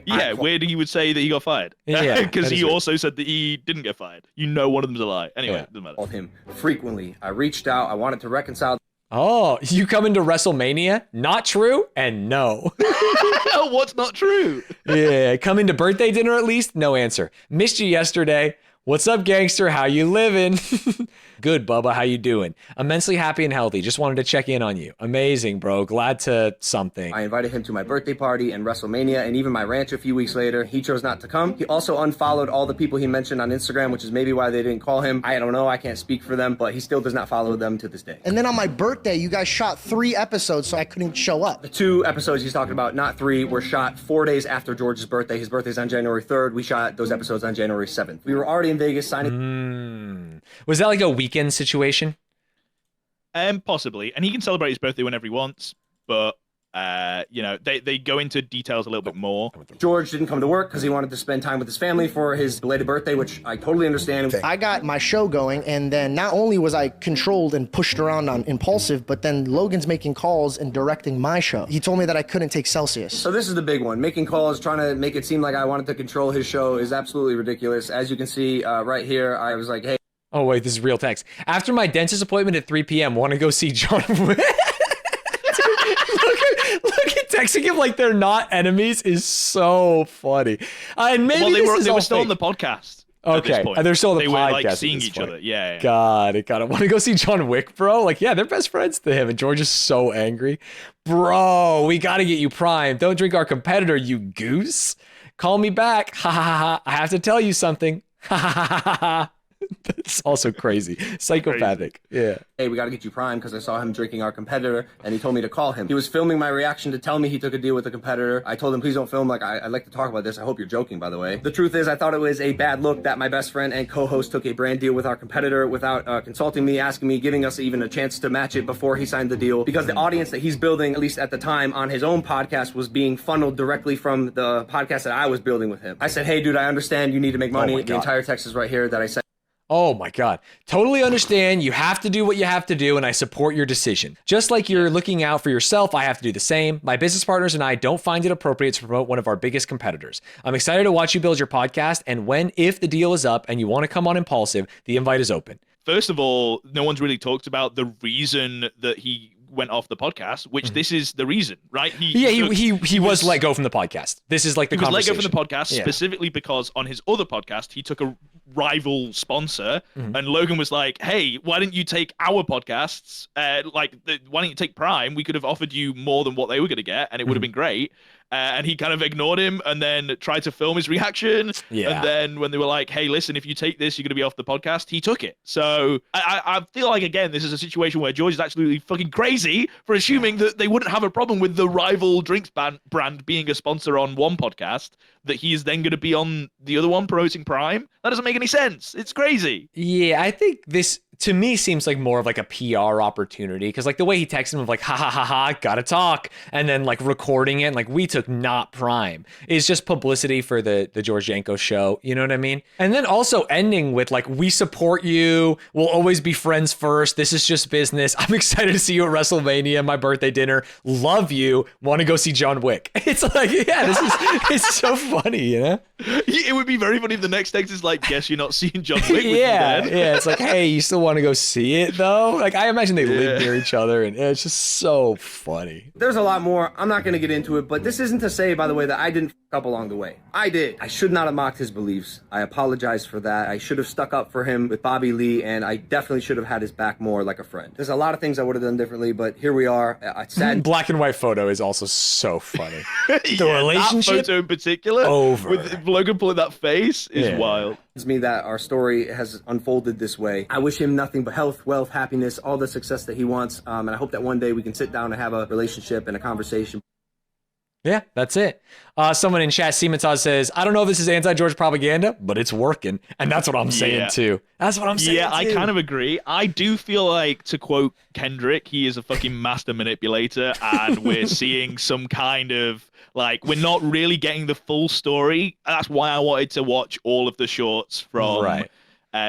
Yeah, weird he would say that he got fired. Yeah, because he also said that he didn't get fired. One of them's a lie. Anyway, doesn't matter. Called him frequently. I reached out. I wanted to reconcile. Oh, you come into WrestleMania? Not true and no. What's not true? Yeah, come into birthday dinner at least? No answer. Missed you yesterday. What's up, gangster? How you living? Good, Bubba. How you doing? Immensely happy and healthy. Just wanted to check in on you. Amazing, bro. Glad to something. I invited him to my birthday party and WrestleMania and even my ranch a few weeks later. He chose not to come. He also unfollowed all the people he mentioned on Instagram, which is maybe why they didn't call him. I don't know. I can't speak for them, but he still does not follow them to this day. And then on my birthday, you guys shot 3 episodes, so I couldn't show up. The 2 episodes he's talking about, not 3, were shot 4 days after George's birthday. His birthday's on January 3rd. We shot those episodes on January 7th. We were already in Vegas signing. Was that like a weekend situation? Possibly, and he can celebrate his birthday whenever he wants, but they go into details a little bit more. George didn't come to work because he wanted to spend time with his family for his belated birthday, which I totally understand. I got my show going, and then not only was I controlled and pushed around on Impulsive, but then Logan's making calls and directing my show. He told me that I couldn't take Celsius. So this is the big one. Making calls, trying to make it seem like I wanted to control his show is absolutely ridiculous. As you can see right here, I was like, hey. Oh, wait, this is real text. After my dentist appointment at 3 p.m., want to go see John Wick? Look at texting him like they're not enemies is so funny. And maybe they were still fake. on the podcast. Okay, and they're still on the podcast. They were like seeing each other. Yeah. God, I want to go see John Wick, bro. Like, yeah, they're best friends to him, and George is so angry. Bro, we got to get you Prime. Don't drink our competitor, you goose. Call me back. Ha ha ha ha. I have to tell you something. Ha ha ha ha ha. That's also crazy. Psychopathic. Yeah. Hey, we got to get you Prime because I saw him drinking our competitor and he told me to call him. He was filming my reaction to tell me he took a deal with the competitor. I told him, please don't film. Like, I'd like to talk about this. I hope you're joking, by the way. The truth is, I thought it was a bad look that my best friend and co-host took a brand deal with our competitor without consulting me, asking me, giving us even a chance to match it before he signed the deal. Because the audience that he's building, at least at the time, on his own podcast was being funneled directly from the podcast that I was building with him. I said, hey, dude, I understand you need to make money. The entire text is right here that I said. Oh my God. Totally understand. You have to do what you have to do, and I support your decision. Just like you're looking out for yourself, I have to do the same. My business partners and I don't find it appropriate to promote one of our biggest competitors. I'm excited to watch you build your podcast, and if the deal is up and you want to come on Impulsive, the invite is open. First of all, no one's really talked about the reason that he went off the podcast, which this is the reason, right? He was let go from the podcast. This is like the conversation. He was let go from the podcast specifically because on his other podcast, he took a rival sponsor and Logan was like, hey, why didn't you take our podcasts? Why don't you take Prime? We could have offered you more than what they were going to get and it would have been great. And he kind of ignored him and then tried to film his reaction. Yeah. And then when they were like, hey, listen, if you take this, you're going to be off the podcast, he took it. So I feel like, again, this is a situation where George is absolutely fucking crazy for assuming that they wouldn't have a problem with the rival drinks brand being a sponsor on one podcast, that he is then going to be on the other one promoting Prime. That doesn't make any sense. It's crazy. Yeah, I think this, to me, seems like more of like a PR opportunity, because like the way he texted him of like, ha ha ha ha, gotta talk, and then like recording it, like we took not Prime, is just publicity for the George Jankos show. You know what I mean? And then also ending with like, we support you, we'll always be friends first, this is just business, I'm excited to see you at WrestleMania, my birthday dinner, love you, want to go see John Wick. It's like, yeah, it's so funny, you know? It would be very funny if the next text is like, guess you're not seeing John Wick with me then. Yeah, it's like, hey, you still want to go see it though. Like I imagine they live near each other, and it's just so funny. There's a lot more. I'm not going to get into it, but this isn't to say, by the way, that I didn't fuck up along the way. I did. I should not have mocked his beliefs. I apologize for that. I should have stuck up for him with Bobby Lee, and I definitely should have had his back more like a friend. There's a lot of things I would have done differently, but here we are. I sat. Black and white photo is also so funny. The relationship, that photo in particular, over with Logan pulling that face, is wild. It's me that our story has unfolded this way. I wish him nothing but health, wealth, happiness, all the success that he wants, and I hope that one day we can sit down and have a relationship and a conversation. Yeah, that's it. Someone in chat, Siemensaz, says, I don't know if this is anti-George propaganda, but it's working. And that's what I'm saying too. That's what I'm saying Yeah, too. I kind of agree. I do feel like, to quote Kendrick, he is a fucking master manipulator, and we're seeing some kind of, like, we're not really getting the full story. That's why I wanted to watch all of the shorts from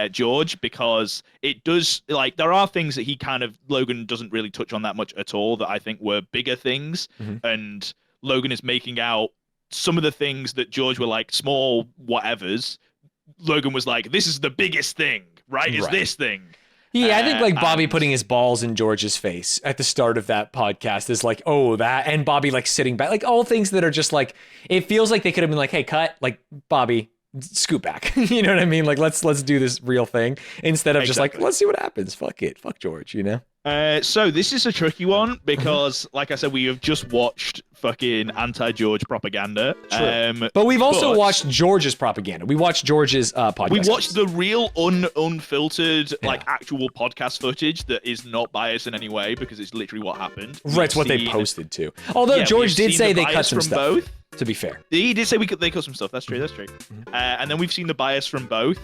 George, because it does, like, there are things that Logan doesn't really touch on that much at all that I think were bigger things. And Logan is making out some of the things that George were like small whatevers. Logan was like, this is the biggest thing, right? Is this thing. Yeah, I think like Bobby putting his balls in George's face at the start of that podcast is like, oh, that, and Bobby like sitting back, like all things that are just like, it feels like they could have been like, hey, cut, like Bobby, scoot back. You know what I mean? Like, let's do this real thing instead of just like, let's see what happens. Fuck it. Fuck George, you know? So this is a tricky one because, like I said, we have just watched fucking anti-George propaganda. But we've also watched George's propaganda. We watched George's podcast. We watched the real unfiltered, like actual podcast footage that is not biased in any way because it's literally what happened. Right, it's what they posted too. Although George did say they cut some stuff. Both. To be fair, he did say they cut some stuff. That's true. That's true. And then we've seen the bias from both.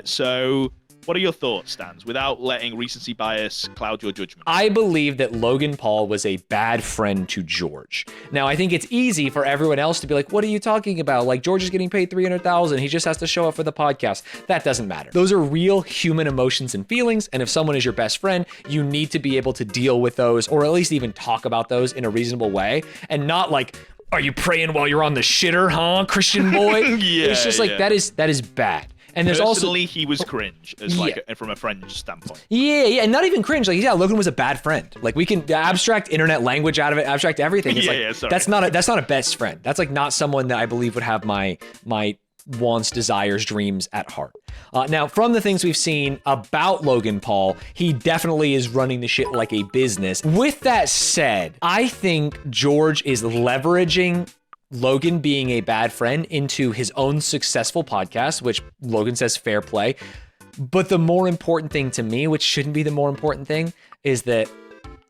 So. What are your thoughts, Stanz, without letting recency bias cloud your judgment? I believe that Logan Paul was a bad friend to George. Now, I think it's easy for everyone else to be like, what are you talking about? Like, George is getting paid $300,000. He just has to show up for the podcast. That doesn't matter. Those are real human emotions and feelings. And if someone is your best friend, you need to be able to deal with those, or at least even talk about those in a reasonable way, and not like, are you praying while you're on the shitter, huh, Christian boy? It's just like, that is bad. And there's personally, he was cringe as like from a friend standpoint. Yeah, and not even cringe. Like, Logan was a bad friend. Like, we can abstract internet language out of it, abstract everything. It's that's not a best friend. That's like not someone that I believe would have my wants, desires, dreams at heart. Now, from the things we've seen about Logan Paul, he definitely is running the shit like a business. With that said, I think George is leveraging Logan being a bad friend into his own successful podcast, which Logan says fair play. But the more important thing to me, which shouldn't be the more important thing, is that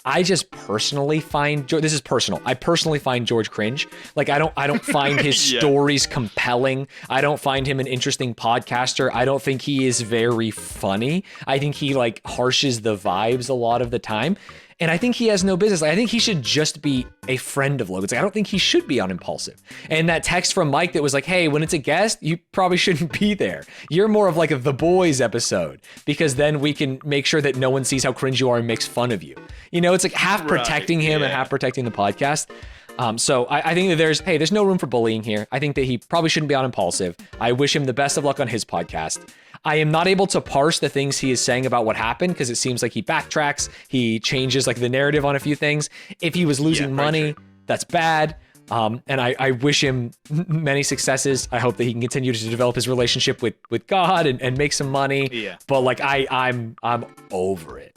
I just personally find this is personal. I personally find George cringe. Like, I don't find his stories compelling. I don't find him an interesting podcaster. I don't think he is very funny. I think he like harshes the vibes a lot of the time. And I think he has no business. I think he should just be a friend of Logan's. Like, I don't think he should be on Impulsive. And that text from Mike that was like, hey, when it's a guest, you probably shouldn't be there. You're more of like a The Boys episode, because then we can make sure that no one sees how cringe you are and makes fun of you. You know, it's like half protecting him and half protecting the podcast. So I think that there's no room for bullying here. I think that he probably shouldn't be on Impulsive. I wish him the best of luck on his podcast. I am not able to parse the things he is saying about what happened, because it seems like he backtracks. He changes like the narrative on a few things. If he was losing money, that's bad. And I wish him many successes. I hope that he can continue to develop his relationship with God and make some money. Yeah. But like I'm over it.